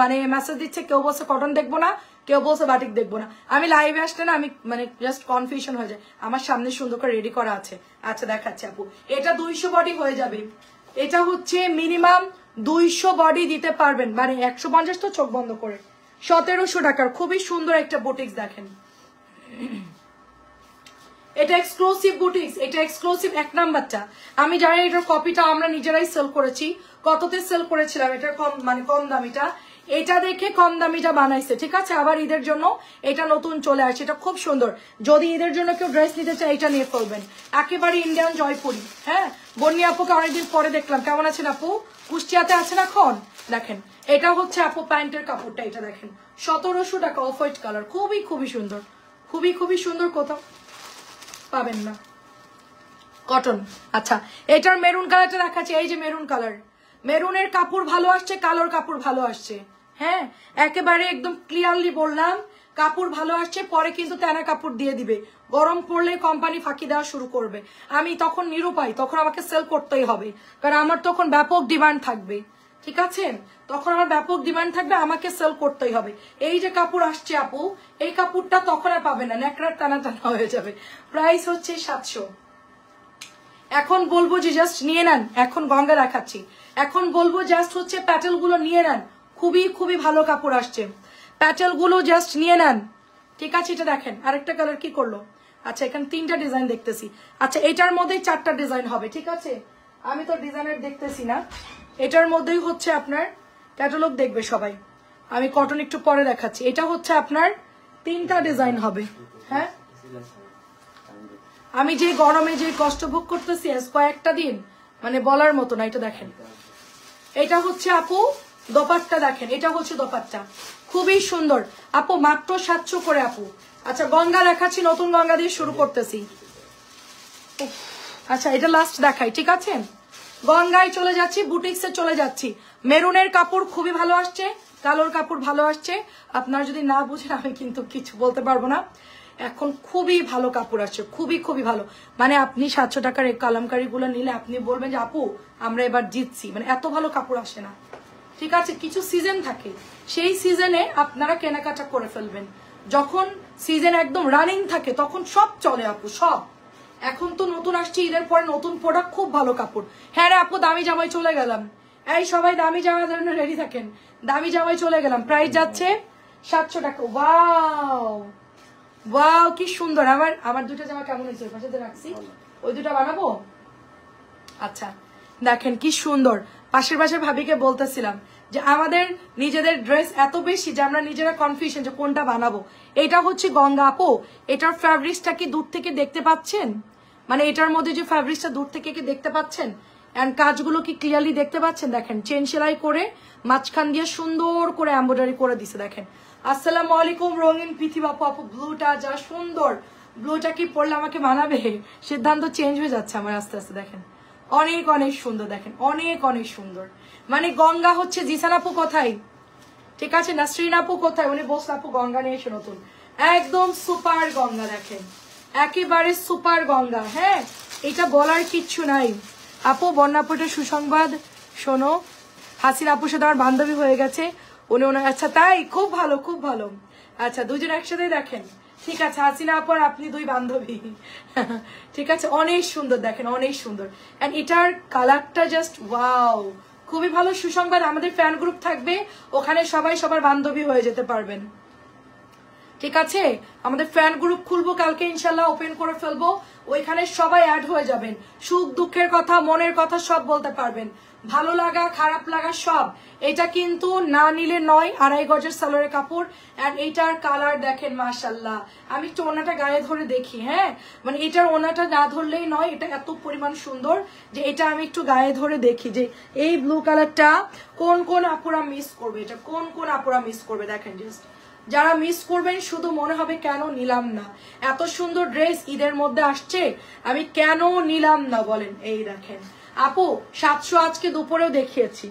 মানে মেসেজ দিচ্ছে, কেউ বলছে কটন দেখবো না, কেউ বলছে বাটিক দেখবো না। আমি লাইভে আসলে না, আমি মানে জাস্ট কনফিউশন হয়ে যায়। আমার সামনে সুন্দর করে রেডি করা আছে। আচ্ছা, দেখাচ্ছি আপু, এটা 200 বডি হয়ে যাবে। এটা হচ্ছে মিনিমাম 200 বডি দিতে পারবেন, মানে 150 তো চোখ বন্ধ করে, 1700 টাকার খুবই সুন্দর একটা বুটিক্স দেখেন। এটা এক্সক্লুসিভ বুটিক্স, এটা এক্সক্লুসিভ 1 নাম্বারটা। আমি জানি এটার কপিটা আমরা নিজেরাই সেল করেছি। কততে সেল করেছিলাম? এটার কম দামিটা, এটা দেখে কম দামিটা বানাইছে, ঠিক আছে। আবার ঈদের জন্য এটা নতুন চলে আসছে, এটা খুব সুন্দর। যদি ঈদের জন্য কেউ ড্রেস নিতে চায় এটা নিয়ে ফেলবেন, একেবারে ইন্ডিয়ান জয়পুরি। হ্যাঁ, বন্নি আপুকে অনেকদিন পরে দেখলাম, কেমন আছেন আপু? কুষ্টিয়াতে আছেন এখন? দেখেন এটা হচ্ছে আপু প্যান্টের কাপড়টা, এটা দেখেন 1700 টাকা, অফ হোয়াইট কালার, খুবই সুন্দর, খুবই সুন্দর, কোথাও পাবেন না। কটন। আচ্ছা, এটার মেরুন কালারটা দেখাচ্ছি, এই যে মেরুন কালার, মেরুনের কাপড় ভালো আসছে, কালোর কাপড় ভালো আসছে। হ্যাঁ, একেবারে একদম ক্লিয়ারলি বললাম, কাপড় ভালো আসছে, পরে কিন্তু তেনা কাপড় দিয়ে দিবে। গরম পড়লে কোম্পানি ফাঁকি দেওয়া শুরু করবে, আমি তখন নিরুপায়, তখন আমাকে সেল করতেই হবে, কারণ আমার তখন ব্যাপক ডিমান্ড থাকবে, ঠিক আছে। তখন আমার ব্যাপক ডিমান্ড থাকবে, আমাকে সেল করতেই হবে। এই যে কাপড় আসছে আপু, এই কাপড়টা তখন আর পাবে না, ন্যাকড়ার টানা টানা হয়ে যাবে। প্রাইস হচ্ছে 700। এখন বলবো যে জাস্ট নিয়ে নেন, এখন গঙ্গা দেখাচ্ছি, এখন বলবো জাস্ট হচ্ছে প্যাটেল গুলো নিয়ে নেন, খুবই ভালো কাপড় আসছে, প্যাটেল গুলো জাস্ট নিয়ে নেন, ঠিক আছে। এটা দেখেন আরেকটা কালার কি করলো। আচ্ছা, এখানে 3টা ডিজাইন দেখতেছি। আচ্ছা, এটার মধ্যেই 4টা ডিজাইন হবে, ঠিক আছে। আমি তো ডিজাইনের দেখতেছি না, এটার মধ্যেই হচ্ছে আপনার ক্যাটালগ দেখবে সবাই, আমি কটন একটু পরে দেখাচ্ছি। এটা হচ্ছে আপনার 3টা ডিজাইন হবে। হ্যাঁ, আমি যে গরমে যে কষ্ট ভোগ করতেছি কয়েকটা দিন, মানে বলার মতো না। এটা দেখেন, এটা হচ্ছে আপু দোপাট্টা, দেখেন এটা হচ্ছে দোপাট্টা, খুবই সুন্দর আপু, মাত্র 700 করে আপু। আচ্ছা, গঙ্গা দেখাচ্ছি, নতুন গঙ্গা দিয়ে শুরু করতেছি। আচ্ছা, এটা লাস্ট দেখাই, ঠিক আছে। গঙ্গায় চলে যাচ্ছি, বুটিক্সে চলে যাচ্ছি। মেরুনের কাপড় খুবই ভালো আসছে, কালোর কাপড় ভালো আসছে। আপনারা যদি না বুঝেন আমি কিন্তু কিছু বলতে পারবো না। এখন খুবই ভালো কাপড় আসছে, খুবই ভালো। মানে আপনি 700 টাকার এই কালামকারি গুলো নিলে আপনি বলবেন যে আপু আমরা এবার জিতছি, মানে এত ভালো কাপড় আসে না, ঠিক আছে। কিছু সিজন থাকে, সেই সিজনে আপনারা কেনাকাটা করে ফেলবেন। যখন সিজন একদম রানিং থাকে তখন সব চলে আপু, সব। এখন তো নতুন আসছে, ঈদের পরে নতুন প্রোডাক্ট, খুব ভালো কাপড়। হ্যাঁ রে আপু, দামি জামাই চলে গেলাম। এই সবাই দামি জামার জন্য রেডি থাকেন, দামি জামাই চলে গেলাম। প্রাইস যাচ্ছে 700 টাকা। ওয়াও কি সুন্দর। আমার 2টা জামা কেমন হয়েছে, পাশে রাখছি, ওই 2টা বানাবো। আচ্ছা, দেখেন কি সুন্দর। পাশের ভাবিকে বলতেছিলাম যে আমাদের নিজেদের ড্রেস এত বেশি যে আমরা নিজেরা কনফিউশন যে কোনটা বানাবো। এটা হচ্ছে গঙ্গা আপু, এটার ফ্যাব্রিক্সটা কি দূর থেকে দেখতে পাচ্ছেন? মানে এটার মধ্যে যে ফ্যাব্রিক্সটা দূর থেকে কি দেখতে পাচ্ছেন, এন্ড কাজগুলো কি ক্লিয়ারলি দেখতে পাচ্ছেন? দেখেন চেন সেলাই করে মাঝখান দিয়ে সুন্দর করে এমব্রয়ডারি করে দিছে, দেখেন। আসসালামু আলাইকুম রঙিন পৃথিবী আপু। আপু ব্লুটা যা সুন্দর, ব্লুটা কি পরলে আমাকে মানাবে? সিদ্ধান্ত চেঞ্জ হয়ে যাচ্ছে আমার আস্তে আস্তে। দেখেন অনেক সুন্দর, দেখেন অনেক সুন্দর। মানে গঙ্গা হচ্ছে জিসান আপু কোথায়, ঠিক আছে, নাসরিন আপু কোথায়, উনি বসল আপু গঙ্গা নিয়ে এসে নতুন, একদম সুপার গঙ্গা, দেখেন একেবারে সুপার গঙ্গা। হ্যাঁ, এটা বলার কিচ্ছু নাই আপু। বন্যাপুটা সুসংবাদ শোনো, হাসিনা আপুর সাথে আমার বান্ধবী হয়ে গেছে, উনি ওনার। আচ্ছা তাই, খুব ভালো। আচ্ছা, দুজন একসাথে দেখেন, ঠিক আছে। হাসিনা আপু আর আপনি 2 বান্ধবী, ঠিক আছে। অনেক সুন্দর, দেখেন অনেক সুন্দর। এন্ড এটার কালারটা জাস্ট ওয়াও, খুবই ভালো। সুসংবাদ, আমাদের ফ্যান গ্রুপ থাকবে, ওখানে সবাই সবার বান্ধবী হয়ে যেতে পারবেন, ঠিক আছে। আমাদের ফ্যান গ্রুপ খুলবো কালকে ইনশাল্লাহ, ওপেন করে ফেলবো, ওইখানে সবাই অ্যাড হয়ে যাবেন। সুখ দুঃখের কথা, মনের কথা সব বলতে পারবেন, ভালো লাগা খারাপ লাগা সব। এটা কিন্তু না নিলে নয়, 2.5 গজের সালোয়ারের কাপড়। আর এইটার কালার দেখেন মাশাল্লাহ। আমি একটু ওনাটা গায়ে ধরে দেখি, হ্যাঁ, মানে এটার ওনাটা না ধরলেই নয়, এটা এত পরিমাণ সুন্দর যে এটা আমি একটু গায়ে ধরে দেখি যে এই ব্লু কালারটা কোন আপুরা মিস করবে, এটা কোন আপুরা মিস করবে। দেখেন জাস্ট, যারা মিস করবেন শুধু মনে হবে কেন নিলাম না, এত সুন্দর ড্রেস ঈদের মধ্যে আসছে, আমি কেন নিলাম না বলেন। এই দেখেন আপু 700 আজকে দুপুরেও দেখিয়েছি,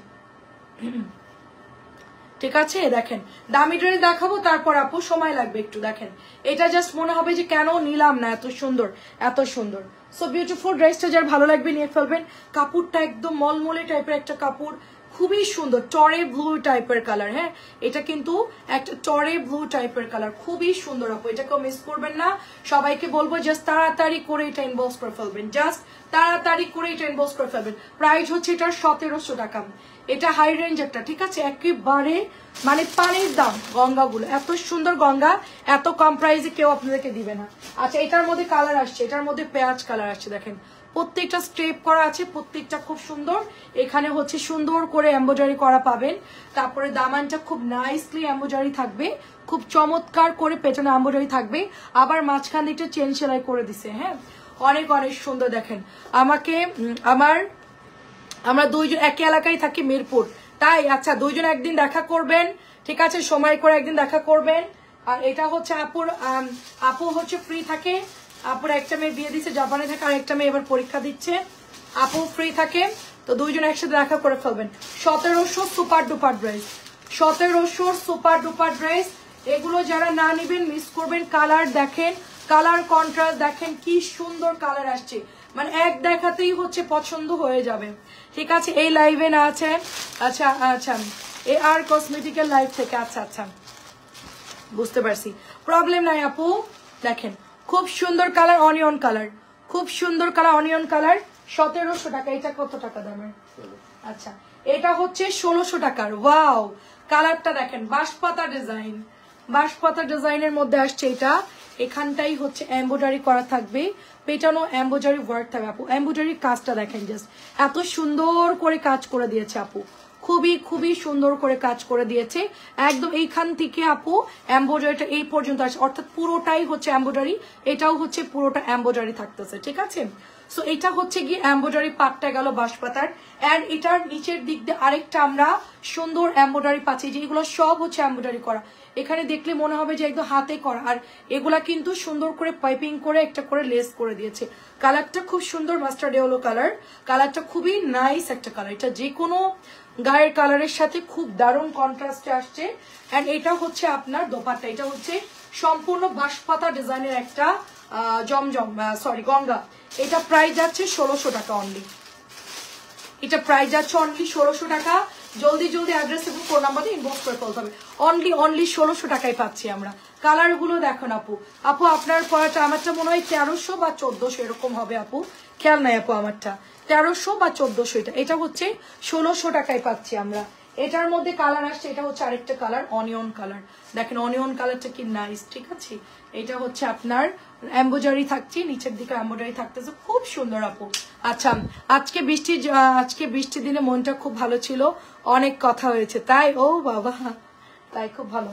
ঠিক আছে। দেখেন দামি ড্রেস দেখাবো, তারপর আপু সময় লাগবে একটু। দেখেন এটা জাস্ট মনে হবে যে কেন নিলাম না, এত সুন্দর। So beautiful. ড্রেসটা যার ভালো লাগবে নিয়ে ফেলবেন। কাপড়টা একদম মলমলে টাইপের একটা কাপড়, খুবই সুন্দর, টরে ব্লু টাইপের কালার। হ্যাঁ, এটা কিন্তু একটা টরে ব্লু টাইপের কালার, খুবই সুন্দর আপু, এটা কেউ মিস করবেন না। সবাইকে বলবো জাস্ট তাড়াতাড়ি করে এটা ইনবক্স করে ফেলবেন, জাস্ট তাড়াতাড়ি করে এটা ইনবক্স করে ফেলবেন। প্রাইস হচ্ছে এটার 1700 টাকা। এটা হাই রেঞ্জ একটা, ঠিক আছে, একেবারে মানে পানির দাম গঙ্গাগুলো, এত সুন্দর গঙ্গা এত কম প্রাইসে কেউ আপনাদেরকে দিবে না। আচ্ছা এটার মধ্যে কালার আসছে, এটার মধ্যে পেঁয়াজ কালার আসছে, দেখেন প্রত্যেকটা স্টেপ করা আছে, প্রত্যেকটা খুব সুন্দর। এখানে হচ্ছে সুন্দর করে এমব্রয়ডারি করা পাবেন। তারপরে দামানটা খুব নাইসলি এমব্রয়ডারি থাকবে, খুব চমৎকার করে পেছনে এমব্রয়ডারি থাকবে, আবার মাঝখান দিকটা চেন সেলাই করে দিছে। হ্যাঁ অনেক অনেক সুন্দর। দেখেন আমাকে আমরা দুইজন একই এলাকায় থাকি, মিরপুর, তাই আচ্ছা দুইজন একদিন দেখা করবেন, ঠিক আছে, সময় করে একদিন দেখা করবেন। আর এটা হচ্ছে আপু হচ্ছে ফ্রি থাকে, আপুর একটা মেয়ে বিয়ে দিচ্ছে জাপানে থাকে, আর একটা মেয়ে এবার পরীক্ষা দিচ্ছে, আপু ফ্রি থাকে, তো দুইজন একসাথে দেখা করে ফেলবেন। 1700 super duper dress, 1700 super duper dress. এগুলো যারা না নিবেন মিস করবেন। কালার দেখেন, কালার কন্ট্রাস্ট দেখেন কি সুন্দর কালার আসছে, মানে এক দেখাতেই হচ্ছে পছন্দ হয়ে যাবে, ঠিক আছে। এই লাইভে না আছে, আচ্ছা আচ্ছা এ আর কসমেটিক্যাল লাইভ থেকে, আচ্ছা আচ্ছা বুঝতে পারছি, প্রবলেম নাই আপু। দেখেন খুব সুন্দর কালার, অনিয়ন কালার, খুব সুন্দর কালার, অনিয়ন কালার, 1700 টাকা। এটা কত টাকা দামের? আচ্ছা এটা হচ্ছে 1600 টাকার। ওয়াও কালারটা দেখেন, বাঁশপাতা ডিজাইন, বাঁশপাতা ডিজাইনের মধ্যে আসছে এটা। এখানটাই হচ্ছে এমব্রয়ডারি করা থাকবে, পেটানো এমব্রয়ডারি ওয়ার্ক থাকবে। আপু এমব্রয়ডারি কাজটা দেখেন, জাস্ট এত সুন্দর করে কাজ করে দিয়েছে আপু, খুবই খুবই সুন্দর করে কাজ করে দিয়েছে। একদম এইখান থেকে আপু এমব্রয়ডারিটা এই পর্যন্ত আসে, অর্থাৎ পুরোটাই হচ্ছে এমব্রয়ডারি, এটাও হচ্ছে পুরোটা এমব্রয়ডারি থাকতেছে, ঠিক আছে। সো এটা হচ্ছে কি এমব্রয়ডারি পাটটা গেল বাঁশপাতার, এন্ড এটার নিচের দিক দিয়ে আরেকটা আমরা সুন্দর এমব্রয়ডারি পাচ্ছি, যে এগুলো সব হচ্ছে এমব্রয়ডারি করা। এখানে দেখলে মনে হবে যে একদম হাতে করা, আর এগুলা কিন্তু সুন্দর করে পাইপিং করে একটা করে লেস করে দিয়েছে। কালারটা খুব সুন্দর, মাস্টার্ড ইয়েলো কালার, কালারটা খুবই নাইস একটা কালার, এটা যে কোনো গায়ের কালারের সাথে খুব দারুণ কন্ট্রাস্টে আসছে। এন্ড এটা হচ্ছে আপনার দোপাট্টা, এটা হচ্ছে সম্পূর্ণ বাঁশপাতা ডিজাইনের একটা জমজম সরি গঙ্গা। এটা প্রাইস যাচ্ছে 1600 টাকা অনলি, এটা প্রাইস যাচ্ছে অনলি 1600 টাকা। জলদি জলদি অ্যাড্রেস এবং ফোন নাম্বারে ইনবক্স করে ফেলতে হবে। অনলি 1600 টাকায় পাচ্ছি আমরা। কালার গুলো দেখুন আপু, আপু আপনার পরাটা আমারটা মনে হয় 1300 বা 1400 এরকম হবে আপু, খেয়াল নাই আপু আমারটা 1300 বা 1400, এটা হচ্ছে 1600 টাকায় পাচ্ছি আমরা। এটার মধ্যে কালার আসছে, এটা হচ্ছে আরেকটা কালার অনিয়ন কালার, দেখেন অনিয়ন কালারটা কি নাইস, ঠিক আছে। এটা হচ্ছে আপনার এমব্রয়ডারি থাকছে, নিচের দিকে এমব্রয়ডারি থাকতেছে, খুব সুন্দর আপু। আচ্ছা আজকে বৃষ্টির দিনে মনটা খুব ভালো ছিল, অনেক কথা হয়েছে তাই, ও বাবা তাই, খুব ভালো,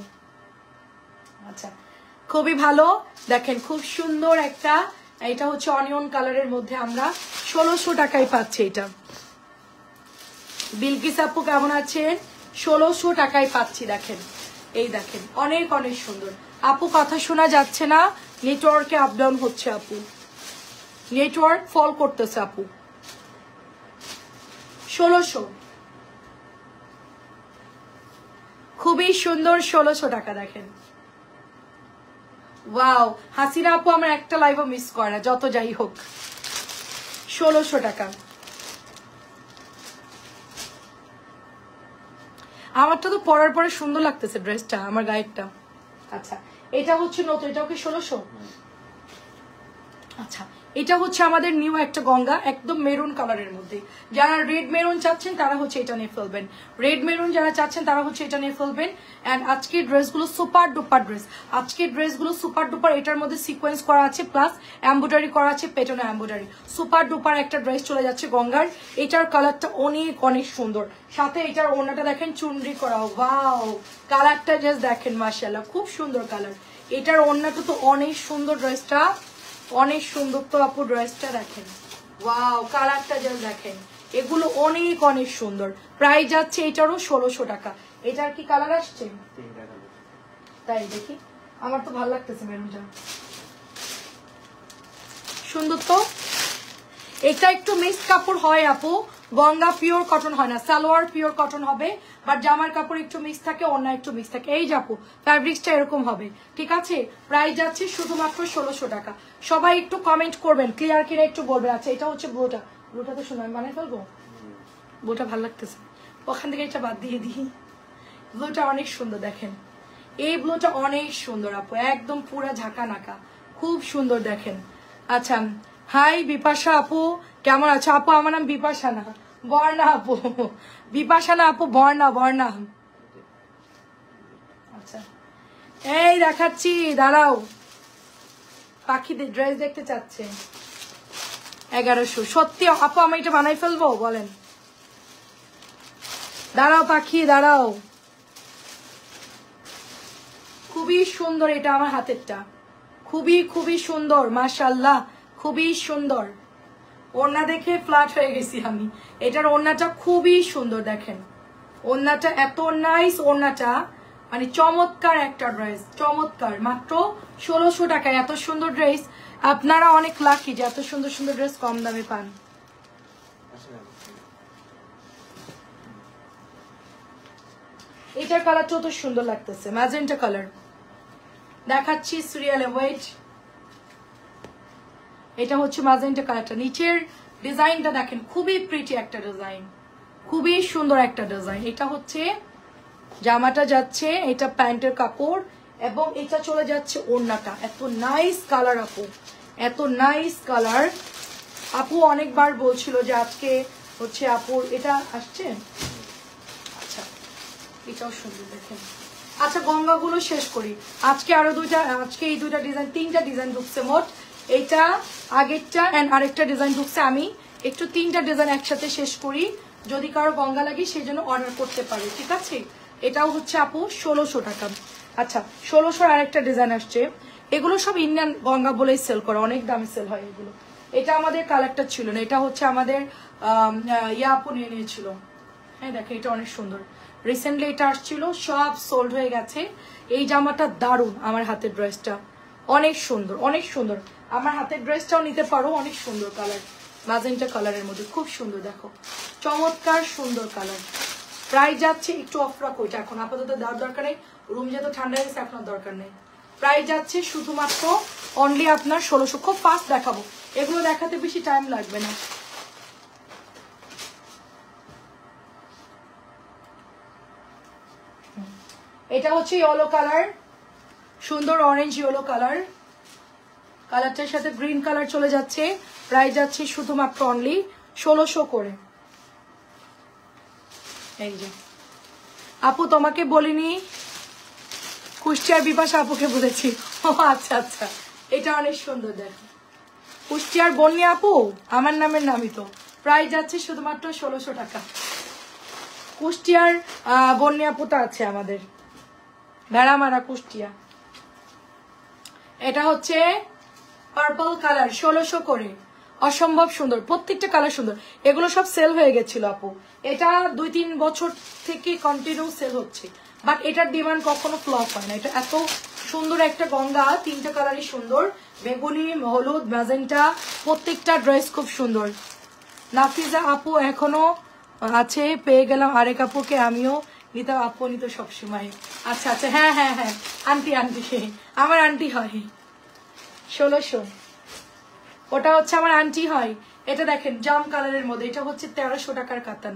আচ্ছা খুবই ভালো। দেখেন খুব সুন্দর একটা, এটা হচ্ছে অনিয়ন কালারের মধ্যে আমরা 1600 টাকায় পাচ্ছি এটা। বিলকিস আপু কেমন আছেন? 1600 টাকায় পাচ্ছি, দেখেন এই দেখেন অনেক অনেক সুন্দর। আপু কথা শোনা যাচ্ছে না, নেটওয়ার্কে আপ ডাউন হচ্ছে আপু, নেটওয়ার্ক ফল করতেছে আপু। 1600 খুবই সুন্দর, 1600 টাকা দেখেন। ওয়াও হাসিনা আপু আমার একটা লাইভও মিস করে না, যত যাই হোক। 1600 টাকা। আমারটা তো পরার পরে সুন্দর লাগতেছে ড্রেসটা, আমার গায়েরটা। আচ্ছা এটা হচ্ছে নতুন, এটাও কি 1600? আচ্ছা এটা হচ্ছে আমাদের নিউ একটা গঙ্গা, একদম মেরুন কালারের মধ্যে। যারা রেড মেরুন চাচ্ছেন তারা হচ্ছে এটা নিয়ে ফেলবেন, রেড মেরুন যারা চাচ্ছেন তারা হচ্ছে এটা নিয়ে ফেলবেন। এন্ড আজকের ড্রেসগুলো সুপার ডুপার ড্রেস, আজকের ড্রেসগুলো সুপার ডুপার, এটার মধ্যে সিকোয়েন্স করা আছে প্লাস এমব্রয়ডারি করা আছে, পেটনে এমব্রয়ডারি, সুপার ডুপার একটা ড্রেস চলে যাচ্ছে গঙ্গার। এটার কালারটা অনেক অনেক সুন্দর, সাথে এটার ওড়নাটা দেখেন চুনরি করা, ওয়াও কালারটা জাস্ট দেখেন মাশাআল্লাহ, খুব সুন্দর কালার। এটার ওড়নাটা তো অনেক সুন্দর, ড্রেসটা অনেক সুন্দর তো আপু, ড্রেসটা দেখেন, ওয়াও কালারটা জাস্ট দেখেন, এগুলো অনেক অনেক সুন্দর। প্রাইস যাচ্ছে এটারও 1600 টাকা। এটার কি কালার আসছে তাই দেখি, আমার তো ভালো লাগতেছে মেরুনটা, সুন্দর তো। এটা একটু মিক্স কাপড় হয় আপু, গঙ্গা পিওর কটন হয় না, সালোয়ার পিওর কটন হবে, বাট জামার কাপড় একটু মিক্স থাকে, অন্য একটু মিক্স থাকে। এই যে আপু ফ্যাব্রিক্সটা এরকম হবে, ঠিক আছে। প্রাইস যাচ্ছে শুধুমাত্র 1600 টাকা। সবাই একটু কমেন্ট করবেন, ক্লিয়ার কিনা একটু বলবেন। আচ্ছা এটা হচ্ছে ব্লুটা, ব্লুটা তো শুনুন মানে ফেলবো, ব্লুটা ভালো লাগতেছে, ওখান থেকে এটা বাদ দিয়ে দিই। ব্লুটা অনেক সুন্দর দেখেন, এই ব্লুটা অনেক সুন্দর আপু, একদম পুরা ঝাঁকা নাকা, খুব সুন্দর দেখেন। আচ্ছা হাই বিপাশা আপু কেমন আছো? আপু আমার নাম বিপাশা না, বর্ণা আপু, বিপাশানা আপু, বর্ণা। আচ্ছা এই দেখাচ্ছি, দাঁড়াও। পাখিদের ড্রেস দেখতে চাচ্ছে 1100। সত্যি আপু আমি এটা বানাই ফেলবো বলেন? দাঁড়াও পাখি দাঁড়াও। খুবই সুন্দর, এটা আমার হাতেরটা, খুবই সুন্দর, মাশাআল্লাহ, খুবই সুন্দর। ওড়না দেখে ফ্ল্যাট হয়ে গেছি আমি। এটার ওড়নাটা খুবই সুন্দর, দেখেন ওড়নাটা এত নাইস, ওড়নাটা মানে চমৎকার একটা ড্রেস, চমৎকার। মাত্র 1600 টাকায় এত সুন্দর ড্রেস। আপনারা অনেক লাকি যে এত সুন্দর সুন্দর ড্রেস কম দামে পান। এটার কালারটা তো সুন্দর লাগতেছে, ম্যাজেন্টা কালার। দেখাচ্ছি সিরিয়ালে, ওয়েট। এটা হচ্ছে ম্যাজেন্টা কালারটা। নিচের ডিজাইনটা দেখেন, খুবই প্রিটি একটা ডিজাইন, খুবই সুন্দর একটা ডিজাইন। এটা হচ্ছে জামাটা যাচ্ছে, এটা প্যান্টের কাপড়, এবং এটা চলে যাচ্ছে ওড়নাটা। এত নাইস কালার আপু, এত নাইস কালার। আপু অনেকবার বলছিল যে আজকে হচ্ছে আপুর এটা আসছে। আচ্ছা এটাও সুন্দর দেখেন। আচ্ছা গঙ্গাগুলো শেষ করি। আজকে আরো দুইটা, আজকে এই দুইটা ডিজাইন, তিনটা ডিজাইন ঢুকছে মোট। এইটা আগেরটা এন্ড আরেকটা ডিজাইন ঢুকছে। আমি একটু তিনটা ডিজাইন একসাথে শেষ করি, যদি কারো গঙ্গা লাগে সেই জন্য অর্ডার করতে পারে, ঠিক আছে? এটাও হচ্ছে আপু 1600 টাকা। আচ্ছা 1600 আরেকটা ডিজাইন আসছে। এগুলো সব ইন্ডিয়ান গঙ্গা বলেই সেল করে, অনেক দামে সেল হয় এগুলো। এটা আমাদের কালারটা ছিল না, এটা হচ্ছে আমাদের ইয়া আপু নিয়ে নিয়েছিল। হ্যাঁ দেখে এটা অনেক সুন্দর, রিসেন্টলি এটা আসছিল, সব সোল্ড হয়ে গেছে। এই জামাটা দারুণ, আমার হাতের ড্রেসটা অনেক সুন্দর, অনেক সুন্দর। আমার হাতের ড্রেসটাও নিতে পারো, অনেক সুন্দর কালার, ম্যাজেন্টা কালারের মধ্যে খুব সুন্দর, দেখো চমৎকার সুন্দর কালার। প্রাইস যাচ্ছে একটু অফ রাখো, এটা এখন আপাতত দেওয়ার দরকার নেই, রুম যেহেতু ঠান্ডা হয়েছে আপনার দরকার নেই। প্রাইস যাচ্ছে শুধুমাত্র অনলি আপনার 1600। খুব ফাস্ট দেখাবো, এগুলো দেখাতে বেশি টাইম লাগবে না। এটা হচ্ছে ইয়েলো কালার, সুন্দর অরেঞ্জ ইয়েলো কালার। কালারটার সাথে গ্রিন কালার চলে যাচ্ছে। প্রাইস যাচ্ছে শুধুমাত্র অনলি 1600 করে। এই যে আপু তোমাকে বলিনি, কুষ্টিয়ার বিপাশা আপুকে বলেছি। ও আচ্ছা আচ্ছা, এটা অনেক সুন্দর, দেখো কুষ্টিয়ার বন্যা আপু আমার নামের নামই তো। প্রাইস যাচ্ছে শুধুমাত্র 1600 টাকা। কুষ্টিয়ার বন্যা আপুটা আছে আমাদের, ভেড়ামারা কুষ্টিয়া। এটা হচ্ছে পার্পল কালার, 1600 করে, অসম্ভব সুন্দর, প্রত্যেকটা কালার সুন্দর। এগুলো সব সেল হয়ে গেছিল আপু, এটা 2-3 বছর থেকে কন্টিনিউ সেল হচ্ছে, বাট এটার ডিমান্ড কখনো ফ্লপ হয় না। এটা এত সুন্দর একটা গঙ্গা, তিনটা কালারই সুন্দর, বেগুনি, হলুদ, ম্যাজেন্টা, প্রত্যেকটা ড্রেস খুব সুন্দর। নাফিজা আপু এখনো আছে, পেয়ে গেলাম আরেক আপুকে, আমিও নিতাম, আপু নিত সবসময়। আচ্ছা আচ্ছা, হ্যাঁ হ্যাঁ হ্যাঁ, আন্টি আমার আন্টি হয়। 1600, ওটা হচ্ছে আমার আন্টি হয়। এটা দেখেন জাম কালারের মধ্যে, এটা হচ্ছে 1300 টাকার কাতান,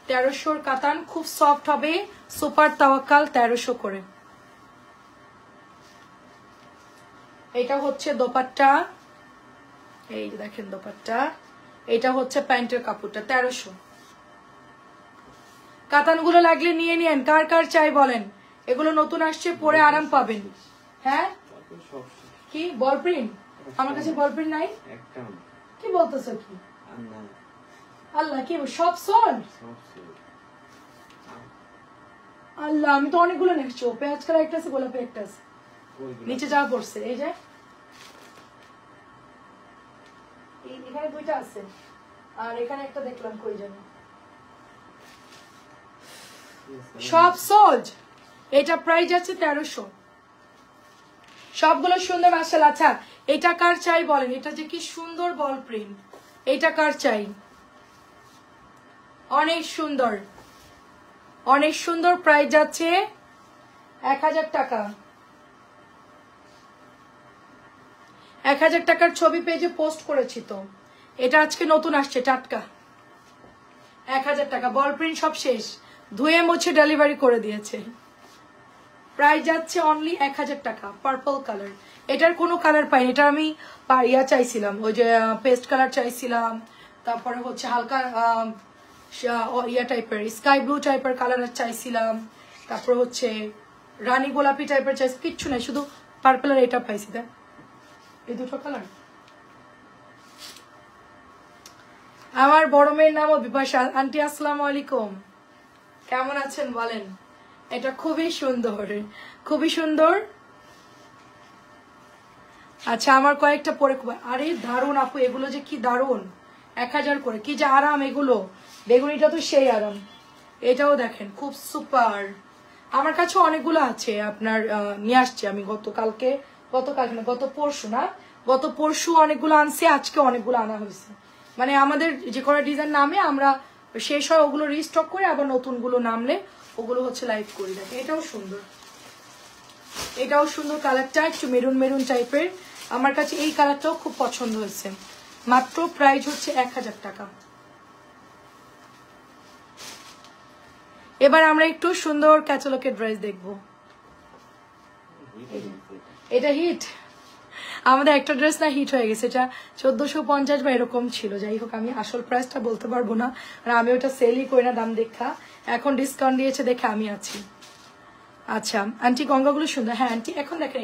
1300 কাতান, খুব সফট হবে, সুপার তাওয়াক্কাল, 1300 করে। এটা হচ্ছে দোপাট্টা, এই দেখেন দোপাট্টা। এটা হচ্ছে প্যান্টের কাপড়টা, 1300। কাতানগুলো লাগলে নিয়ে নিয়েন, কার কার চাই বলেন, এগুলো নতুন আসছে, পরে আরাম পাবেন। হ্যাঁ কি বল প্রিন্ট? আমার কাছে বল প্রিন্ট নাই। কি বলতেছো কি? আল্লাহ, কি সব সোল্ড? আল্লাহ, আমি তো অনেকগুলো নেক্সট, পেঁয়াজ কালার একটা আছে, গোলাপি একটা আছে, নিচে যা পড়ছে এই যে এখানে দুইটা আছে, আর এখানে একটা দেখলাম, কই জানি, সব সোল্ড। এটা প্রাইস আছে 1300, সবগুলো সুন্দর মাশাআল্লাহ। আচ্ছা এটা কার চাই বলেন, এটা যে কি সুন্দর বল প্রিন্ট, এটা কার চাই? অনেক সুন্দর, অনেক সুন্দর। প্রাইস যাচ্ছে 1000 টাকা। 1000 টাকার ছবি পেজে পোস্ট করেছি তো, এটা আজকে নতুন আসছে, টাটকা। 1000 টাকা, বল প্রিন্ট সব শেষ, ধুয়ে মুছে ডেলিভারি করে দিয়েছে। প্রাইস যাচ্ছে অনলি 1000 টাকা, পার্পল কালার। এটার কোনো কালার পাইনি, এটা আমি ইয়া চাইছিলাম, ওই যে পেস্ট কালার চাইছিলাম, তারপরে হচ্ছে হালকা ইয়া টাইপের স্কাই ব্লু টাইপের কালার চাইছিলাম, তারপর হচ্ছে রানী গোলাপি টাইপের চাইছি, কিচ্ছু নাই, শুধু পার্পল আর এটা পাইছি। দেখ এই দুটো কালার। আমার বড় মেয়ের নামও বিপাশা। আন্টি আসসালামু আলাইকুম, কেমন আছেন বলেন? এটা খুবই সুন্দর, খুবই সুন্দর। আচ্ছা আমার কয়েকটা পরে, আরে দারুণ আপু, এগুলো যে কি দারুণ, 1000 করে, কি যে আরাম এগুলো। বেগুনিটা তো সেই আরাম, এটাও দেখেন খুব সুপার। আমার কাছে অনেকগুলো আছে, আপনার নিয়ে আসছি আমি গত পরশু অনেকগুলো আনছি, আজকে অনেকগুলো আনা হয়েছে। মানে আমাদের যে কোনো ডিজাইন নামে আমরা শেষ হয় ওগুলো রিস্টক করে আবার নতুনগুলো নামলে ওগুলো হচ্ছে লাইভ করি। দেখেন এটাও সুন্দর, এটাও সুন্দর, কালারটা একটু মেরুন মেরুন টাইপের। আমার কাছে এই কালারটাও খুব পছন্দ হয়েছে। মাত্র প্রাইস হচ্ছে 1000 টাকা। এবার আমরা একটু সুন্দর ক্যাটালগের ড্রেস দেখবো। এটা হিট, আমাদের একটা ড্রেস না হিট হয়ে গেছে, এটা 1450 বা এরকম ছিল। যাই হোক আমি আসল প্রাইসটা বলতে পারবো না, আর আমি ওটা সেলই করি না দাম দেখা, এখন ডিসকাউন্ট দিয়েছে দেখে আমি আছি। আচ্ছা আন্টি গঙ্গাগুলো সুন্দর। হ্যাঁ আন্টি, এখন দেখেন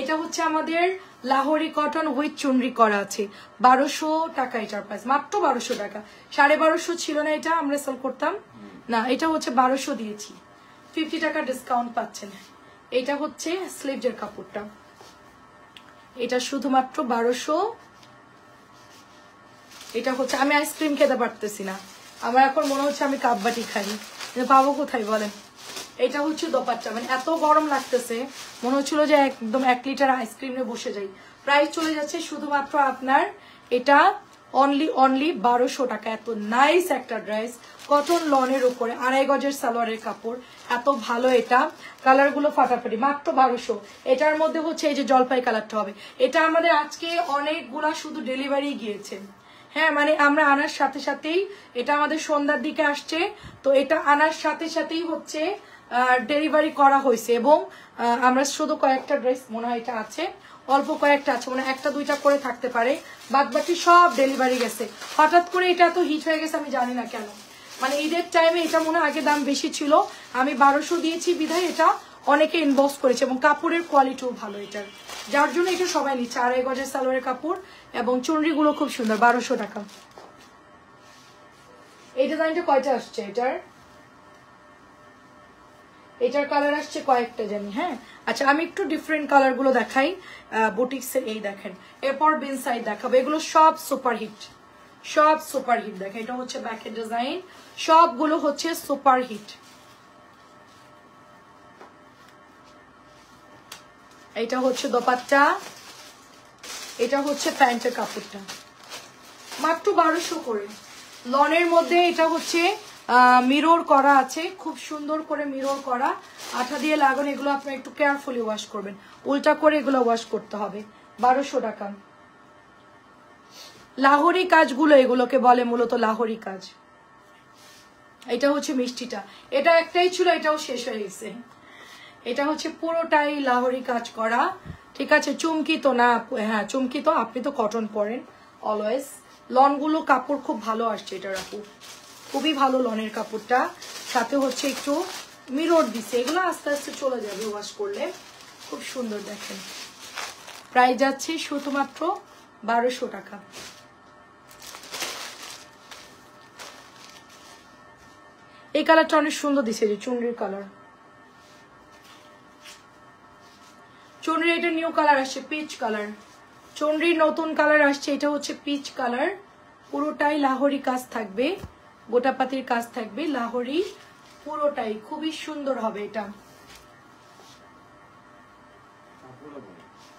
এটা হচ্ছে আমাদের লাহোরি কটন উইথ চুনরি করা আছে, 1200 টাকা এটার প্রাইস, মাত্র 1200 টাকা। 1250 ছিল না এটা, আমরা সেল করতাম না, এটা হচ্ছে 1200 দিয়েছি, 50 টাকা ডিসকাউন্ট পাচ্ছেন। এটা হচ্ছে স্লিভজের কাপড়টা, এটা শুধুমাত্র 1200। এটা হচ্ছে, আমি আইসক্রিম খেতে পারতেছি না, আমার এখন মনে হচ্ছে আমি কাপবাটি খাই, পাবো কোথায় বলেন? এটা হচ্ছে দোপাট্টা, মানে এত গরম লাগতেছে মনে হচ্ছিল যে একদম 1 লিটার আইসক্রিমে বসে যাই। প্রাইস চলে যাচ্ছে শুধুমাত্র আপনার এটা অনলি 1200 টাকা। এত নাইস একটা ড্রেস, কটন লনের উপরে 2.5 গজের সালোয়ারের কাপড়, এত ভালো। এটা কালারগুলো ফাটাফাটি, মাত্র 1200। এটার মধ্যে হচ্ছে এই যে জলপাই কালারটা হবে, এটা আমাদের আজকে অনেকগুলা শুধু ডেলিভারি গিয়েছে। হ্যাঁ মানে আমরা আনার সাথে সাথেই, এটা আমাদের সন্ধ্যার দিকে আসছে, তো এটা আনার সাথে সাথেই হচ্ছে ডেলিভারি করা হয়েছে। এবং আমরা শুধু কয়েকটা ড্রেস মনে হয় এটা আছে, অল্প কয়েকটা আছে, মানে 1-2টা করে থাকতে পারে, বাদ বাকি সব ডেলিভারি গেছে। হঠাৎ করে এটা এত হিট হয়ে গেছে আমি জানি না কেন, মানে ঈদের টাইমে এটা মনে হয় আগে দাম বেশি ছিল, আমি 1200 দিয়েছি বিধায় এটা অনেকে ইনবক্স করেছে, এবং কাপড়ের কোয়ালিটিও ভালো এটার, যার জন্য এটা সবাই নিচ্ছে। 2.5 গজের সালোয়ারের কাপড় এবং চুনরিগুলো খুব সুন্দর, 1200 টাকা। এই ডিজাইনটা কয়টা আসছে এটার কালার আসছে কয়েকটা জানি। হ্যাঁ আচ্ছা আমি একটু ডিফারেন্ট কালার গুলো দেখাই বুটিক্সের। এই দেখেন, এরপর বিন সাইড দেখাবো, এগুলো সব সুপারহিট, সব সুপারহিট। দেখেন এটা হচ্ছে ব্যাকের ডিজাইন, সবগুলো হচ্ছে সুপারহিট। এটা হচ্ছে দোপাট্টা, এটা হচ্ছে প্যান্টের কাপড়টা, মাত্র 1200 করে। লনের মধ্যে এটা হচ্ছে মিরর করা আছে, খুব সুন্দর করে মিরর করা, আঠা দিয়ে লাগানো। এগুলো আপনার একটু কেয়ারফুলি ওয়াশ করবেন, উল্টা করে এগুলো ওয়াশ করতে হবে। 1200 টাকা। লাহোরি কাজগুলো এগুলোকে বলে মূলত লাহোরি কাজ। এটা হচ্ছে মিষ্টিটা, এটা একটাই ছিল, এটাও শেষ হয়ে গেছে। এটা হচ্ছে পুরোটাই লাহোরি কাজ করা, ঠিক আছে। চুমকি তো না, হ্যাঁ চুমকি তো, আপনি তো কটন পরেন অলওয়েজ। লনগুলো কাপড় খুব ভালো আসছে এটা, রাখু খুবই ভালো লনের কাপড়টা, সাথে হচ্ছে একটু মিরর দিছে। এগুলো আস্তে আস্তে চলে যাবে ওয়াশ করলে, খুব সুন্দর। দেখেন প্রাইস যাচ্ছে শুধুমাত্র 1200 টাকা। এই কালারটা অনেক সুন্দর দিছে, যে চুনরির কালার, চুনরি এটা নিউ কালার আসছে, পিচ কালার। চুনরির নতুন কালার আসছে, এটা হচ্ছে পিচ কালার, পুরোটাই লাহোরি কাজ থাকবে, গোটাপাতির কাজ থাকবে, লাহোরি পুরোটাই, খুবই সুন্দর হবে এটা।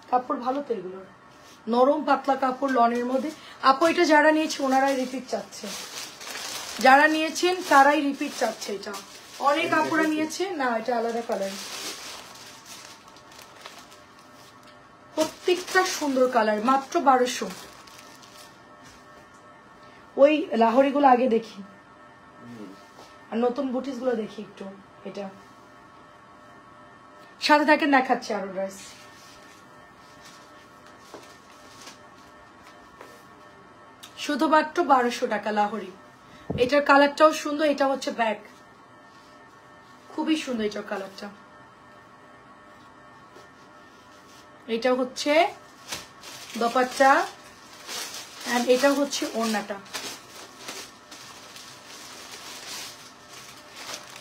কাপড় ভালো তো, এগুলোর নরম পাতলা কাপড় লনের মধ্যে। আপু এটা যারা নিয়েছে ওনারাই রিপিট চাচ্ছে, যারা নিয়েছেন তারাই রিপিট চাচ্ছে। এটা অনেক আপুরা নিয়েছে না, এটা আলাদা কালার, প্রত্যেকটা সুন্দর কালার, মাত্র 1200। ওই লাহোরি গুলো আগে দেখি, আর নতুন বুটিস গুলো দেখি একটু। এটা সাথে থাকেন, দেখাচ্ছে আরো ড্রেস। শুধুমাত্র 1200 টাকা লাহোরি। এটার কালারটাও সুন্দর, এটা হচ্ছে ব্যাক, খুবই সুন্দর এটার কালারটা। এটা হচ্ছে দোপাট্টা এন্ড এটা হচ্ছে ওড়নাটা।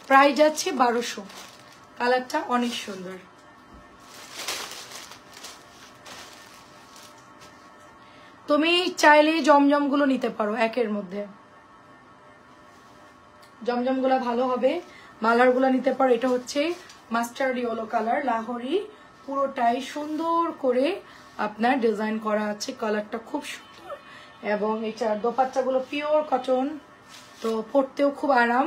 প্রাইস যাচ্ছে 1200। কালারটা অনেক সুন্দর। তুমি চাইলে জমজম গুলো নিতে পারো একের মধ্যে, জমজম গুলা ভালো হবে, মালার গুলা নিতে পারো। এটা হচ্ছে মাস্টার্ড ইয়েলো কালার লাহোরি, পুরোটাই সুন্দর করে আপনার ডিজাইন করা আছে, কালারটা খুব সুন্দর। এবং এটা দোপাট্টা গুলো পিওর কটন, তো পরতেও খুব আরাম।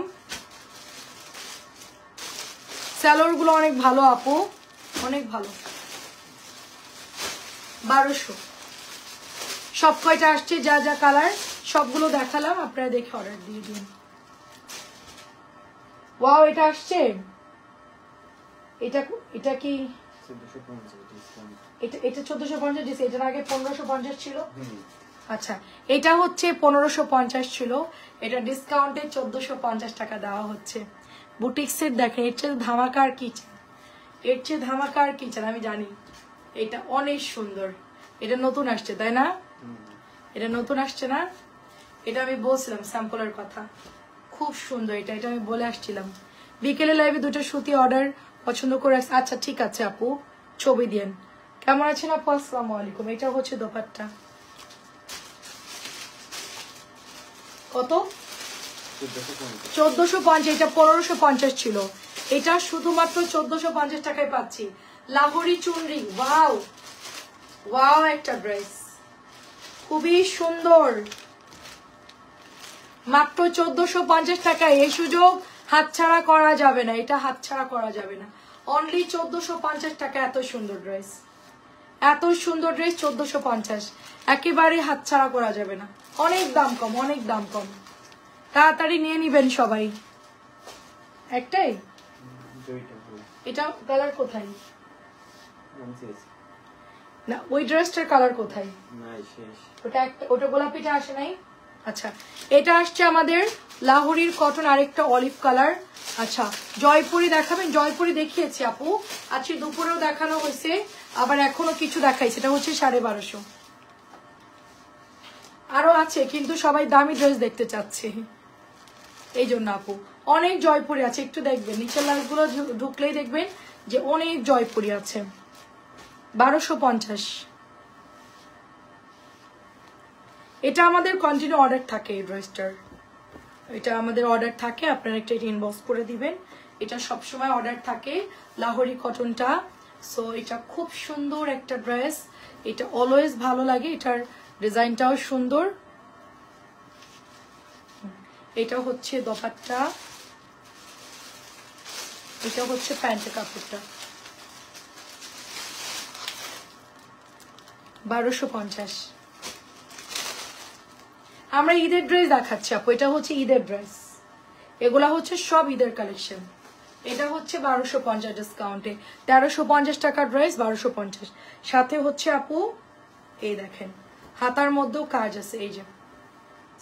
স্যালোর গুলো অনেক ভালো আপু, অনেক ভালো। 1200 সব কয়টা আসছে, যা যা কালার সবগুলো দেখালাম, আপনারা দেখে অর্ডার দিয়ে দিন। ওয়াও, এটা আসছে, এটা এটা কি এটা 1450 দিছে, এটার আগে 1550 ছিল। আচ্ছা, এটা হচ্ছে 1550 ছিল, এটা ডিসকাউন্টে 1450 টাকা দেওয়া হচ্ছে। বুটিক্সের দেখেন, এর চেয়ে ধামাকার কিচেন, এর চেয়ে ধামাকার কিচেন আমি জানি। এটা অনেক সুন্দর, এটা নতুন আসছে তাই না? এটা নতুন আসছে না? এটা আমি বলছিলাম স্যাম্পলের কথা, খুব সুন্দর। এটা এটা আমি বলে আসছিলাম। বিকেলে লাইভে দুটো সুতি অর্ডার পছন্দ করে। আচ্ছা ঠিক আছে আপু, ছবি দিন। কেমন আছেন আপু? আসসালামু আলাইকুম। এটা হচ্ছে দোপাট্টা, কত? 1450। এটা 1550 ছিল, এটা শুধুমাত্র 1450 টাকায় পাচ্ছি। লাহোরি চুনরি, ওয়াও ওয়াও, একটা ড্রেস খুবই সুন্দর, মাত্র 1450 টাকায়। এই সুযোগ হাতছাড়া করা যাবে না, এটা হাতছাড়া করা যাবে না। অনলি 1450 টাকা, এত সুন্দর ড্রেস, এত সুন্দর ড্রেস 1450, একেবারে হাতছাড়া করা যাবে না। অনেক দাম কম, অনেক দাম কম, তাড়াতাড়ি নিয়ে নিবেন সবাই। একটাই, এটা কালার কোথায়? না, ওই ড্রেসটার কালার কোথায়? ওটা একটা, ওটা গোলাপিটা আসে নাই। আচ্ছা, এটা আসছে আমাদের লাহোরির কটন, আরেকটা অলিভ কালার। আচ্ছা, জয়পুরি দেখাবেন? জয়পুরি দেখিয়েছি আপু, আজকে দুপুরেও দেখানো হয়েছে, আবার এখনো কিছু দেখাই, সেটা হচ্ছে 1250। আরো আছে, কিন্তু সবাই দামি ড্রেস দেখতে চাচ্ছে, এই জন্য আপু। অনেক জয়পুরি আছে, একটু দেখবেন নিচের লাইনগুলো ঢুকলেই দেখবেন যে অনেক জয়পুরি আছে। 1250। এটা আমাদের কন্টিনিউ অর্ডার থাকে, এই ড্রেসটার এটা আমাদের অর্ডার থাকে, আপনারা একটা ইনবক্স করে দিবেন, এটা সবসময় অর্ডার থাকে লাহোরি কটনটা। সো এটা খুব সুন্দর একটা ড্রেস, এটা অলওয়েজ ভালো লাগে, এটার ডিজাইনটাও সুন্দর। এটা হচ্ছে দোপাট্টা, এটা হচ্ছে প্যান্টের কাপড়টা। 1250। আমরা ঈদের ড্রেস দেখাচ্ছি আপু, এটা হচ্ছে ঈদের ড্রেস, এগুলা হচ্ছে সব ঈদের কালেকশন। এটা হচ্ছে 1250 ডিসকাউন্টে, 1350 টাকার ড্রেস 1250। সাথে হচ্ছে আপু এই দেখেন, হাতার মধ্যেও কাজ আছে, এই যে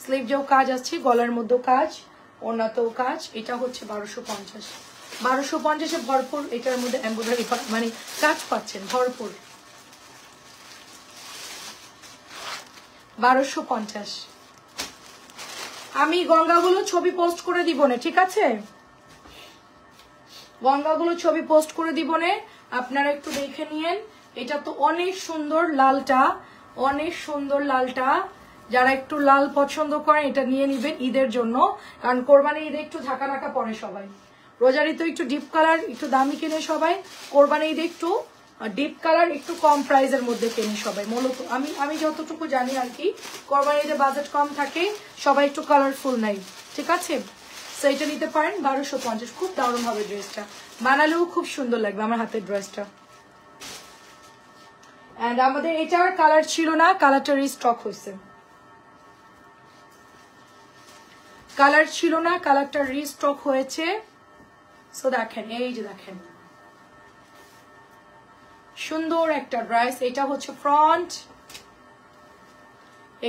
স্লিভ যেও কাজ আছে, গলার মধ্যেও কাজ, ওড়নাতেও কাজ। এটা হচ্ছে 1250। 1250-এ ভরপুর, এটার মধ্যে এমব্রয়ডারি মানে কাজ পাচ্ছেন ভরপুর। 1250। আমি গঙ্গাগুলো ছবি পোস্ট করে দিব না, ঠিক আছে? গঙ্গাগুলো ছবি পোস্ট করে দিব না, আপনারা একটু দেখে নিয়েন। এটা তো অনেক সুন্দর, লালটা অনেক সুন্দর, লালটা যারা একটু লাল পছন্দ করেন এটা নিয়ে নিবেন ঈদের জন্য, কারণ কোরবানি ঈদে একটু ঝাঁকা নাকা পরে সবাই। রোজারি তো একটু ডিপ কালার, একটু দামি কেনে সবাই, কোরবানি ঈদে একটু ডিপ কালার, একটু কম প্রাইসের মধ্যে কেনে সবাই। মূলত আমি যতটুকু জানি আর কি, কোরবানি ঈদে বাজেট কম থাকে, সবাই একটু কালারফুল নাই, ঠিক আছে? সো এটা নিতে পারেন 1250, খুব দারুণ হবে ড্রেসটা, বানালেও খুব সুন্দর লাগবে আমার হাতের ড্রেসটা। এন্ড আমাদের এটার কালার ছিল না, কালারটা রিস্টক হয়েছে, কালার ছিল না, কালারটা রিস্টক হয়েছে। সো দেখেন, এই যে দেখেন সুন্দর একটা ড্রেস। এটা হচ্ছে ফ্রন্ট,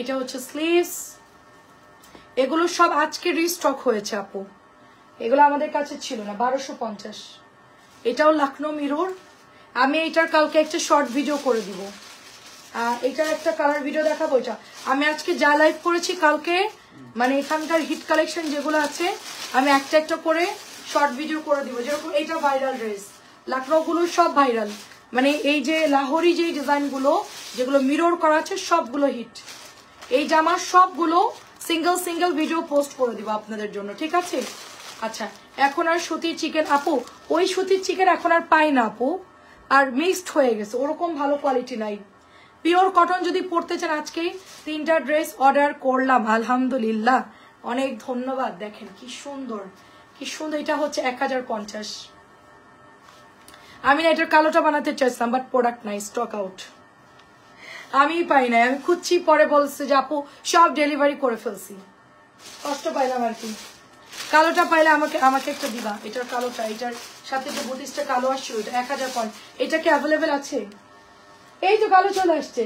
এটা হচ্ছে স্লিভস, এগুলো সব আজকে রিস্টক হয়েছে আপু, এগুলো আমাদের কাছে ছিল না। 1250। এটাও লখনৌ মিরর। আমি এটার কালকে একটা শর্ট ভিডিও করে দিব, এটার একটা কালার ভিডিও দেখাবো। এটা আমি আজকে যা লাইভ করেছি কালকে, মানে এখানকার হিট কালেকশন যেগুলো আছে আমি একটা একটা করে শর্ট ভিডিও করে দিব। যেরকম এটা ভাইরাল ড্রেস, লখনৌ গুলো সব ভাইরাল, মানে এই যে লাহোরি যে ডিজাইন গুলো যেগুলো মিরর করা আছে সবগুলো হিট। এই জামার সবগুলো সিঙ্গেল সিঙ্গেল ভিডিও পোস্ট করে দিব আপনাদের জন্য, ঠিক আছে? আচ্ছা, এখন আর সুতির চিকেন আপু, ওই সুতির চিকেন এখন আর পাই না আপু, আর মিক্সড হয়ে গেছে, ওরকম ভালো কোয়ালিটি নাই। পিওর কটন যদি পড়তে চান, আজকেই 3টা ড্রেস অর্ডার করলাম, আলহামদুলিল্লাহ, অনেক ধন্যবাদ। দেখেন কি সুন্দর, কি সুন্দর। এটা হচ্ছে 1050। আমি না এটার কালোটা বানাতে চাইছিলাম, বাট প্রোডাক্ট নাই, স্টক আউট, আমি পাই নাই। আমি খুঁজছি, পরে বলছে যে আপু সব ডেলিভারি করে ফেলছি, কষ্ট পাইলাম আর কি। কালোটা পাইলে আমাকে একটা দিবা, এটার কালোটা, এটার সাথে যে 32টা কালো আসছে ওইটা 1050। এটা কি অ্যাভেলেবেল আছে? এই তো কালো চলে আসছে,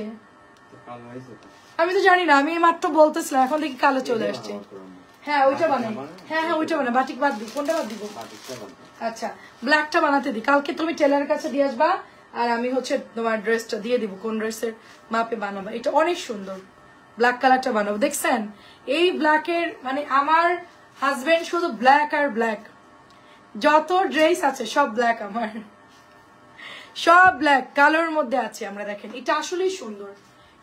আমি তো জানি না, আমি মাত্র বলতেছিলাম, এখন দেখি কালো চলে আসছে। হ্যাঁ ওইটা বানাই, হ্যাঁ হ্যাঁ ওইটা বানাই। বাটিক বাদ দিই, কোনটা বাদ দিব? আচ্ছা, ব্ল্যাকটা বানাতে দিই, কালকে তুমি টেলারের কাছে দিয়ে আসবা, আর আমি হচ্ছে তোমার ড্রেসটা দিয়ে দিব, কোন ড্রেসের মাপে বানাবো। এটা অনেক সুন্দর, ব্ল্যাক কালারটা বানাবো। দেখছেন এই ব্ল্যাকের, মানে আমার হাজবেন্ড শুধু ব্ল্যাক আর ব্ল্যাক, যত ড্রেস আছে সব ব্ল্যাক, আমার সব ব্ল্যাক কালোর মধ্যে আছে। আমরা দেখেন এটা আসলেই সুন্দর,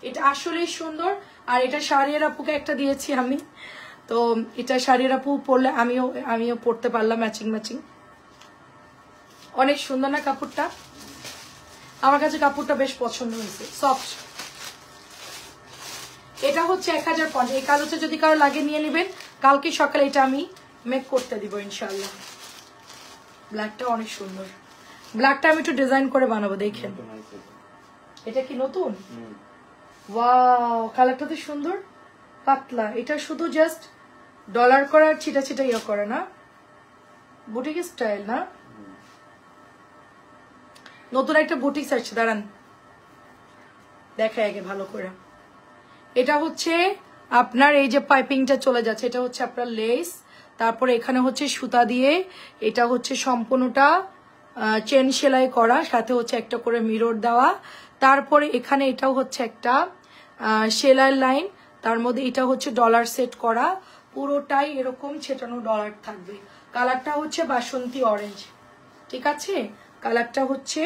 এটা আসলেই সুন্দর। আর এটা শাড়ির আপুকে একটা দিয়েছি আমি, তো এটা শাড়ির আপু পরলে আমিও পরতে পারলাম, ম্যাচিং ম্যাচিং। অনেক সুন্দর না কাপড়টা? আমার কাছে কাপড়টা বেশ পছন্দ হয়েছে, সফট। এটা হচ্ছে 1050। এই কালোটা যদি কারো লাগে নিয়ে নেবেন, কালকে সকালে এটা আমি মেক করতে দিব ইনশাল্লাহ। ব্ল্যাকটা অনেক সুন্দর, ব্ল্যাকটা আমি একটু ডিজাইন করে বানাবো, দেখেন। এটা কি নতুন? ওয়াও, কালারটা তো সুন্দর, পাতলা। এটা শুধু জাস্ট ডলার করার ছিটা ছিটা ইয়ে করে না, বুটিক স্টাইল না? নতুন একটা বুটিক আসছে, দাঁড়ান দেখাই আগে ভালো করে। এটা হচ্ছে আপনার এই যে পাইপিংটা চলে যাচ্ছে, এটা হচ্ছে আপনার লেস, তারপরে এখানে হচ্ছে সুতা দিয়ে, এটা হচ্ছে সম্পূর্ণটা চেন সেলাই করা, সাথে হচ্ছে একটা করে মিরর দেওয়া, তারপরে এখানে এটাও হচ্ছে একটা সেলাই লাইন, তার মধ্যে এটা হচ্ছে ডলার সেট করা, পুরোটাই এরকম ছেটানো ডলার থাকবে। কালারটা হচ্ছে বাসন্তী অরেঞ্জ, ঠিক আছে? কালারটা হচ্ছে,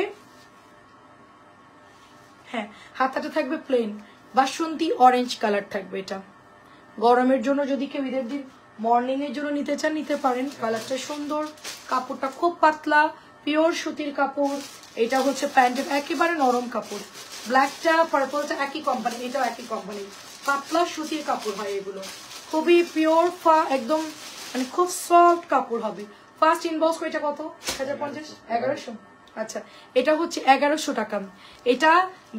হ্যাঁ হাতাটা থাকবে প্লেন বাসন্তী অরেঞ্জ কালার থাকবে। এটা গরমের জন্য যদি কেউ ঈদের দিন মর্নিং এর জন্য নিতে চান নিতে পারেন। কালারটা সুন্দর, কাপড়টা খুব পাতলা, পিওর সুতির কাপড়। এটা হচ্ছে প্যান্টের একেবারে নরম কাপড়। ব্ল্যাকটা পার্পলটা একই কোম্পানি, এটাও একই কোম্পানি, পাতলা সুতির কাপড় হয় এগুলো, খুবই পিওর, একদম মানে খুব সফট কাপড় হবে। ফার্স্ট ইনবক্স এটা কত? 1050, 1100। আচ্ছা, এটা হচ্ছে 1100 টাকা। এটা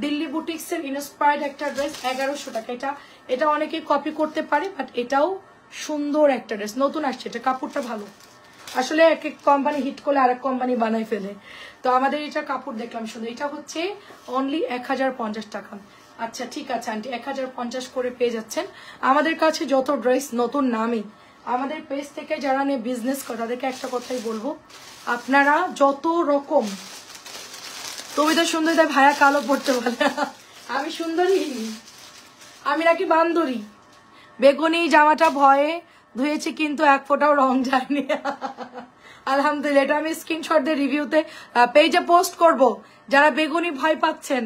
দিল্লি বুটিক্স এর ইন্সপায়ার্ড একটা ড্রেস, 1100 টাকা। এটা অনেকে কপি করতে পারে, বাট এটাও সুন্দর একটা ড্রেস, নতুন আসছে, এটা কাপড়টা ভালো। আসলে এক এক কোম্পানি হিট করলে আরেক কোম্পানি বানাই ফেলে, তো আমাদের এটা কাপড় দেখলাম সুন্দর। এটা হচ্ছে অনলি 1050 টাকা। আচ্ছা ঠিক আছে আন্টি, 1050 করে পেয়ে যাচ্ছেন। আমাদের কাছে যত ড্রেস নতুন নামে, আমাদের পেজ থেকে যারা নিয়ে বিজনেস করে তাদেরকে একটা কথাই বলবো, আপনারা যত রকম, তুমি তো সুন্দর, তাই ভাইয়া কালো পড়তে বলে, আমি সুন্দরী, আমি নাকি বান্দরী। বেগুনি জামাটা ভয়ে ধুয়েছি কিন্তু এক ফোঁটাও রং যায়নি, আলহামদুলিল্লাহ। এটা আমি স্ক্রিনশট দিয়ে রিভিউতে পেজে পোস্ট করব। যারা বেগুনি ভয় পাচ্ছেন,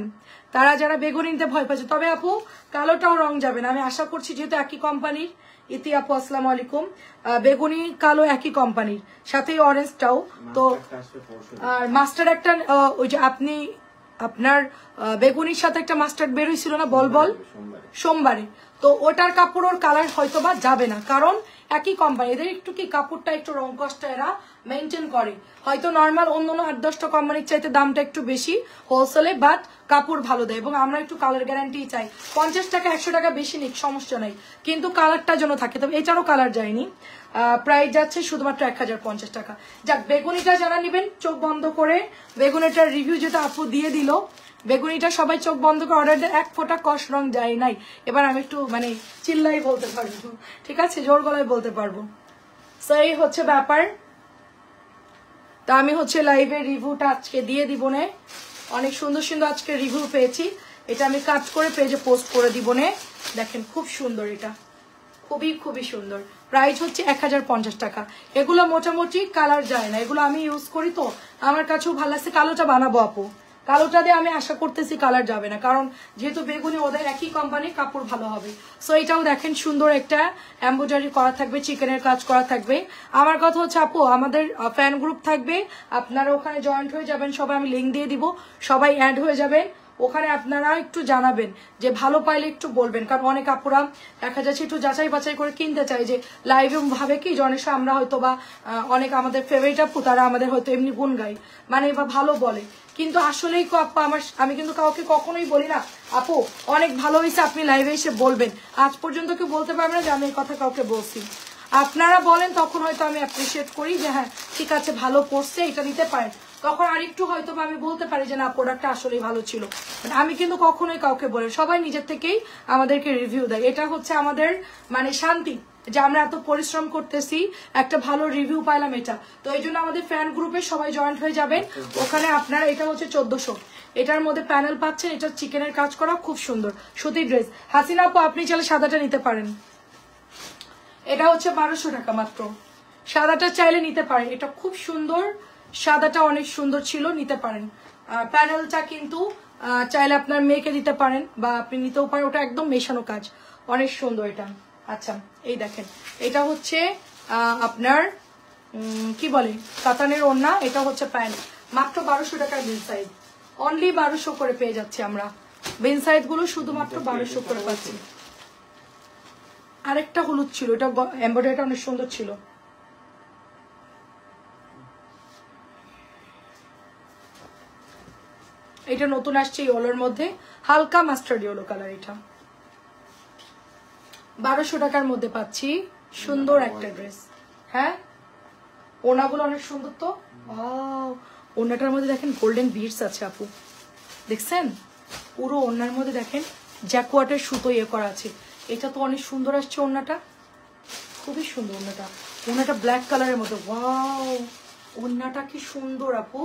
তারা যারা বেগুনি নিতে ভয় পাচ্ছে, তবে আপু কালোটাও রং যাবে না, আমি আশা করছি, যেহেতু একই কোম্পানির। ইতি আপু আসসালামু আলাইকুম। বেগুনি কালো একই কোম্পানির, সাথে অরেঞ্জটাও তো। আর মাস্টার একটা ওই যে আপনি আপনার বেগুনির সাথে একটা মাস্টার্ড বের হয়েছিল না বল বল সোমবারে, তো ওটার কাপড় ওর কালার হয়তো বা যাবে না, কারণ একই কোম্পানি। এদের একটু কি কাপড়টা একটু রং কষ্ট এরা মেনটেন করে, হয়তো নর্মাল অন্য 8-10টা কোম্পানির চাইতে দামটা একটু বেশি হোলসেলে, বাট কাপড় ভালো দেয়। এবং আমরা একটু কালার গ্যারান্টি চাই, 50 টাকা 100 টাকা বেশি নিক সমস্যা নাই, কিন্তু কালারটা যেন থাকে। তবে এটারও কালার যায়নি, প্রাইস যাচ্ছে শুধুমাত্র 1050 টাকা। যাক, বেগুনিটা যারা নেবেন চোখ বন্ধ করে, বেগুনিটার রিভিউ যেটা আপু দিয়ে দিল, বেগুনিটা সবাই চোখ বন্ধ করে অর্ডার দেয়, এক ফোঁটা কষ রং যায় নাই। এবার আমি একটু মানে চিল্লাই বলতে পারবো, ঠিক আছে, জোর গলায় বলতে পারবো। সো এই হচ্ছে ব্যাপার। তা আমি হচ্ছে লাইভের রিভিউটা আজকে দিয়ে দিব নে। অনেক সুন্দর সুন্দর আজকে রিভিউ পেয়েছি। এটা আমি কাট করে পেজে পোস্ট করে দিব নে। দেখেন খুব সুন্দর, এটা খুবই খুবই সুন্দর। প্রাইস হচ্ছে 1050 টাকা। এগুলো মোটামুটি কালার যায় না, এগুলো আমি ইউজ করি তো আমার কাছেও ভালো লাগছে। কালোটা বানাবো আপু, কালোটা দিয়ে আমি আশা করতেছি কালার যাবে না, কারণ যেহেতু বেগুনি ওদের একই কোম্পানি, কাপড় ভালো হবে। সো এটাও দেখেন সুন্দর একটা এমব্রয়ডারি করা থাকবে, চিকেনের কাজ করা থাকবে। আমার কথা হচ্ছে আপু আমাদের ফ্যান গ্রুপ থাকবে, আপনারা ওখানে জয়েন্ট হয়ে যাবেন সবাই, আমি লিঙ্ক দিয়ে দিব, সবাই অ্যাড হয়ে যাবেন ওখানে। আপনারা একটু জানাবেন যে ভালো পাইলে একটু বলবেন, কারণ অনেক আপুরা দেখা যাচ্ছে একটু যাচাই বাছাই করে কিনতে চাই, যে লাইভে ভাবে কি অনেক আমরা হয়তো বা অনেক আমাদের ফেভারিট আপু তারা আমাদের হয়তো এমনি গুণ গাই মানে বা ভালো বলে, কিন্তু আসলেই আপু আমি কিন্তু কাউকে কখনোই বলি না আপু অনেক ভালো হয়েছে আপনি লাইভে এসে বলবেন, আজ পর্যন্ত কেউ বলতে পারবে না যে আমি এই কথা কাউকে বলছি। আপনারা বলেন তখন হয়তো আমি অ্যাপ্রিসিয়েট করি যে হ্যাঁ ঠিক আছে ভালো পড়ছে, এটা নিতে পারেন, তখন আরেকটু হয়তো আমি বলতে পারি যে না প্রোডাক্টটা আসলেই ভালো ছিল। আমি কিন্তু কখনোই কাউকে বলি, সবাই নিজের থেকেই আমাদেরকে রিভিউ দেয়। এটা হচ্ছে আমাদের মানে শান্তি যে আমরা এত পরিশ্রম করতেছি, একটা ভালো রিভিউ পাইলাম এটা। তো এই জন্য আমাদের ফ্যান গ্রুপে সবাই জয়েন্ট হয়ে যাবেন ওখানে। আপনারা এটা হচ্ছে 1400, এটার মধ্যে প্যানেল পাচ্ছেন, এটা চিকেনের কাজ করা খুব সুন্দর সুতির ড্রেস। হাসিনা আপু আপনি চাইলে সাদাটা নিতে পারেন, এটা হচ্ছে 1200 টাকা মাত্র। সাদাটা চাইলে নিতে পারেন, এটা খুব সুন্দর, সাদাটা অনেক সুন্দর ছিল, নিতে পারেন। প্যানেলটা কিন্তু চাইলে আপনার মেয়েকে দিতে পারেন বা আপনি নিতেও পারেন, ওটা একদম মেশানো কাজ, অনেক সুন্দর এটা। আচ্ছা এই দেখেন এটা হচ্ছে আপনার কি বলে কাতানের ওড়না, এটা হচ্ছে প্যান্ট, মাত্র 1200 টাকার বিন সাইজ, অনলি 1200 করে পেয়ে যাচ্ছি আমরা। বিন সাইজ গুলো শুধুমাত্র 1200 করে পাচ্ছি। আরেকটা হলুদ ছিল, এটা এমব্রয়ডারিটা অনেক সুন্দর ছিল। এটা নতুন আসছে ইয়েলোর মধ্যে, হালকা মাস্টার্ড ইয়েলো কালার, এটা 1200 টাকার মধ্যে পাচ্ছি। সুন্দর একটা ড্রেস। হ্যাঁ ওনাগুলো অনেক সুন্দর তো। ওনাটার মধ্যে দেখেন গোল্ডেন বিডস আছে আপু, দেখছেন পুরো ওনার মধ্যে দেখেন জ্যাকওয়াটের সুতো ইয়ে করা আছে। এটা তো অনেক সুন্দর আসছে ওনাটা, খুবই সুন্দর ওনাটা। ওনাটা ব্ল্যাক কালারের মধ্যে, ওয়াও ওনাটা কি সুন্দর আপু,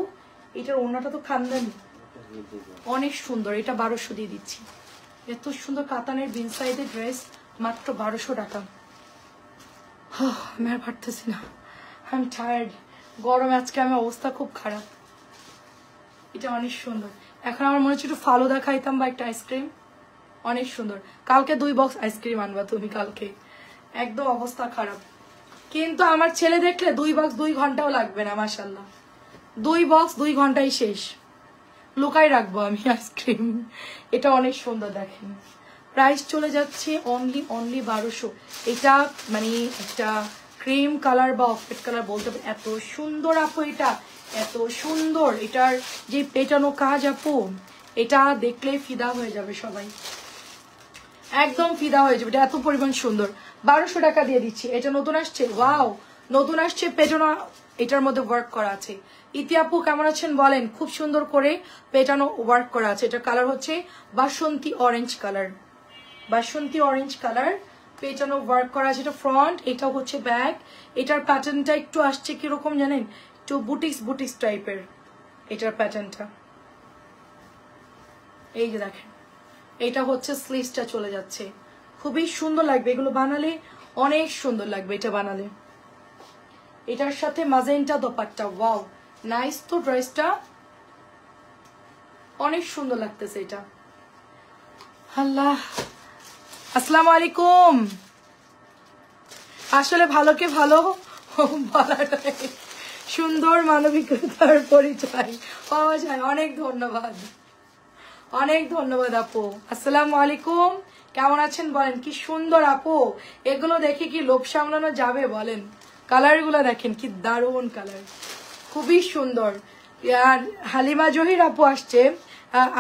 এটার ওনাটা তো খানদানি, অনেক সুন্দর। এটা 1200 দিয়ে দিচ্ছি। এত সুন্দর কাতানের বিন সাইজের ড্রেস মাত্র 1200 টাকা। আমি আর পারতেছি না, আই এম টায়ার্ড, গরমে আজকে আমার অবস্থা খুব খারাপ। এটা অনেক সুন্দর। এখন আমার মনে হচ্ছে একটু ফালুদা খাইতাম বা একটা আইসক্রিম, অনেক সুন্দর। কালকে 2 বক্স আইসক্রিম আনবা তুমি কালকে, একদম অবস্থা খারাপ। কিন্তু আমার ছেলে দেখলে 2 বক্স 2 ঘন্টাও লাগবে না, মাশাল্লাহ 2 বক্স 2 ঘন্টাই শেষ, লুকাই রাখবো আমি আইসক্রিম। এটা অনেক সুন্দর দেখেন, প্রাইস চলে যাচ্ছে অনলি 1200। এটা মানে একটা ক্রিম কালার বা অফেট কালার বলতে পারি, এত সুন্দর আপু, এটা এত সুন্দর। এটার যে পেটানো কাজ আপু, এটা দেখলেই ফিদা হয়ে যাবে সবাই, একদম ফিদা হয়ে যাবে, এটা এত পরিমাণ সুন্দর। 1200 টাকা দিয়ে দিচ্ছি। এটা নতুন আসছে, ওয়াও নতুন আসছে, পেটানো এটার মধ্যে ওয়ার্ক করা আছে। ইতি আপু কেমন আছেন বলেন, খুব সুন্দর করে পেটানো ওয়ার্ক করা আছে। এটা কালার হচ্ছে বাসন্তী অরেঞ্জ কালার, বাসন্তী অরেঞ্জ কালার, পেটানো ওয়ার্ক করা আছে। এটা ফ্রন্ট, এটা হচ্ছে ব্যাক। এটার প্যাটার্নটা একটু আসছে কিরকম জানেন, একটু বুটিক্স বুটিক্স টাইপের এটার প্যাটার্নটা। এই যে দেখেন এটা হচ্ছে স্লিভসটা চলে যাচ্ছে, খুবই সুন্দর লাগবে এগুলো বানালে, অনেক সুন্দর লাগবে এটা বানালে। এটার সাথে মাজেন্টা দোপাট্টা, ওয়াও নাইস তো, ড্রেসটা অনেক সুন্দর লাগতেছে এটা। আল্লাহ আসসালামু আলাইকুম। আসলে ভালোকে ভালো বলাটাই সুন্দর মানবিকতার পরিচয় পাওয়া যায়। অনেক ধন্যবাদ, অনেক ধন্যবাদ আপু। আসসালামু আলাইকুম, কেমন আছেন বলেন। কি সুন্দর আপু, এগুলো দেখে কি লোভ সামলানো যাবে বলেন। কালার গুলো দেখেন কি দারুণ কালার, খুবই সুন্দর। আর হালিমা জহির আপু আসছে।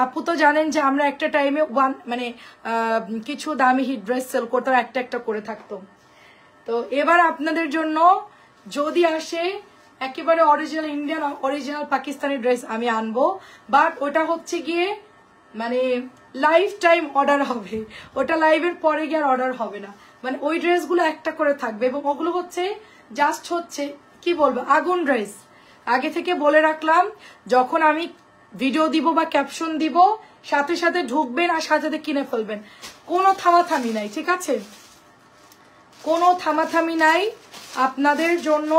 আপু তো জানেন যে আমরা একটা টাইমে মানে কিছু দামি হিট ড্রেস সেল করতাম, একটা একটা করে থাকতো। তো এবার আপনাদের জন্য যদি আসে একেবারে original Indian original Pakistani dress আমি আনবো, বাট ওটা হচ্ছে গিয়ে মানে লাইফ টাইম অর্ডার হবে, ওটা লাইভের পরে গিয়ে আর অর্ডার হবে না। মানে ওই ড্রেসগুলো একটা করে থাকবে এবং ওগুলো হচ্ছে জাস্ট হচ্ছে কি বলবো আগুন ড্রেস। আগে থেকে বলে রাখলাম, যখন আমি ভিডিও দিব বা ক্যাপশন দিব সাথে সাথে ঢুকবেন আর সাথে সাথে কিনে ফেলবেন, কোনো থামাথামি নাই, ঠিক আছে? কোনো থামাথামি নাই আপনাদের জন্য।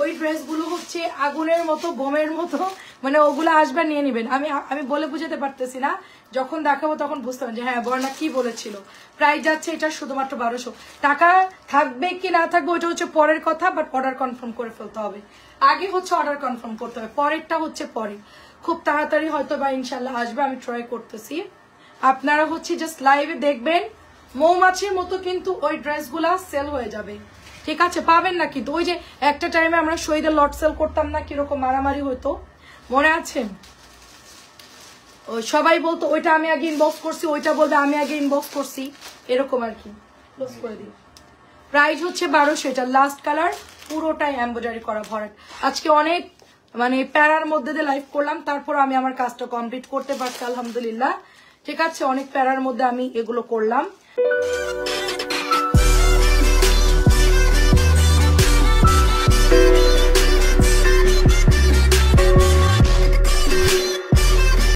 ওই ড্রেসগুলো হচ্ছে আগুনের মতো, বোমের মতো, মানে ওগুলো আসবে নিয়ে নেবেন। আমি বলে বুঝাতে পারতেছি না, যখন দেখাবো তখন বুঝতে পারবেন যে হ্যাঁ বর্ণা কি বলেছিল। প্রাইস যাচ্ছে এটা শুধুমাত্র 1200 টাকা। থাকবে কি না থাকবে ওটা হচ্ছে পরের কথা, বাট অর্ডার কনফার্ম করে ফেলতে হবে। আগে হচ্ছে অর্ডার কনফার্ম করতে হবে, পরেরটা হচ্ছে পরে। খুব তাড়াতাড়ি হয়তো বা ইনশাল্লাহ আসবে, আমি ট্রাই করতেছি। আপনারা হচ্ছে জাস্ট লাইভে দেখবেন, মৌমাছির মতো কিন্তু ওই ড্রেসগুলা সেল হয়ে যাবে, ঠিক আছে? পাবেন না কিন্তু ওই যে একটা টাইমে আমরা শহীদের লট সেল করতাম না, কিরকম মারামারি হতো মনে আছে? সবাই বলতো ওইটা আমি আগে ইনবক্স করছি, ওইটা বলবে আমি আগে ইনবক্স করছি, এরকম আর কি। ক্লোজ করে দিই। প্রাইস হচ্ছে 1200, এটা লাস্ট কালার, পুরোটাই এমব্রয়ডারি করা ভরাট। আজকে অনেক মানে প্যারার মধ্যে দিয়ে লাইভ করলাম, তারপর আমি আমার কাজটা কমপ্লিট করতে পারছি আলহামদুলিল্লাহ, ঠিক আছে? অনেক প্যারার মধ্যে আমি এগুলো করলাম।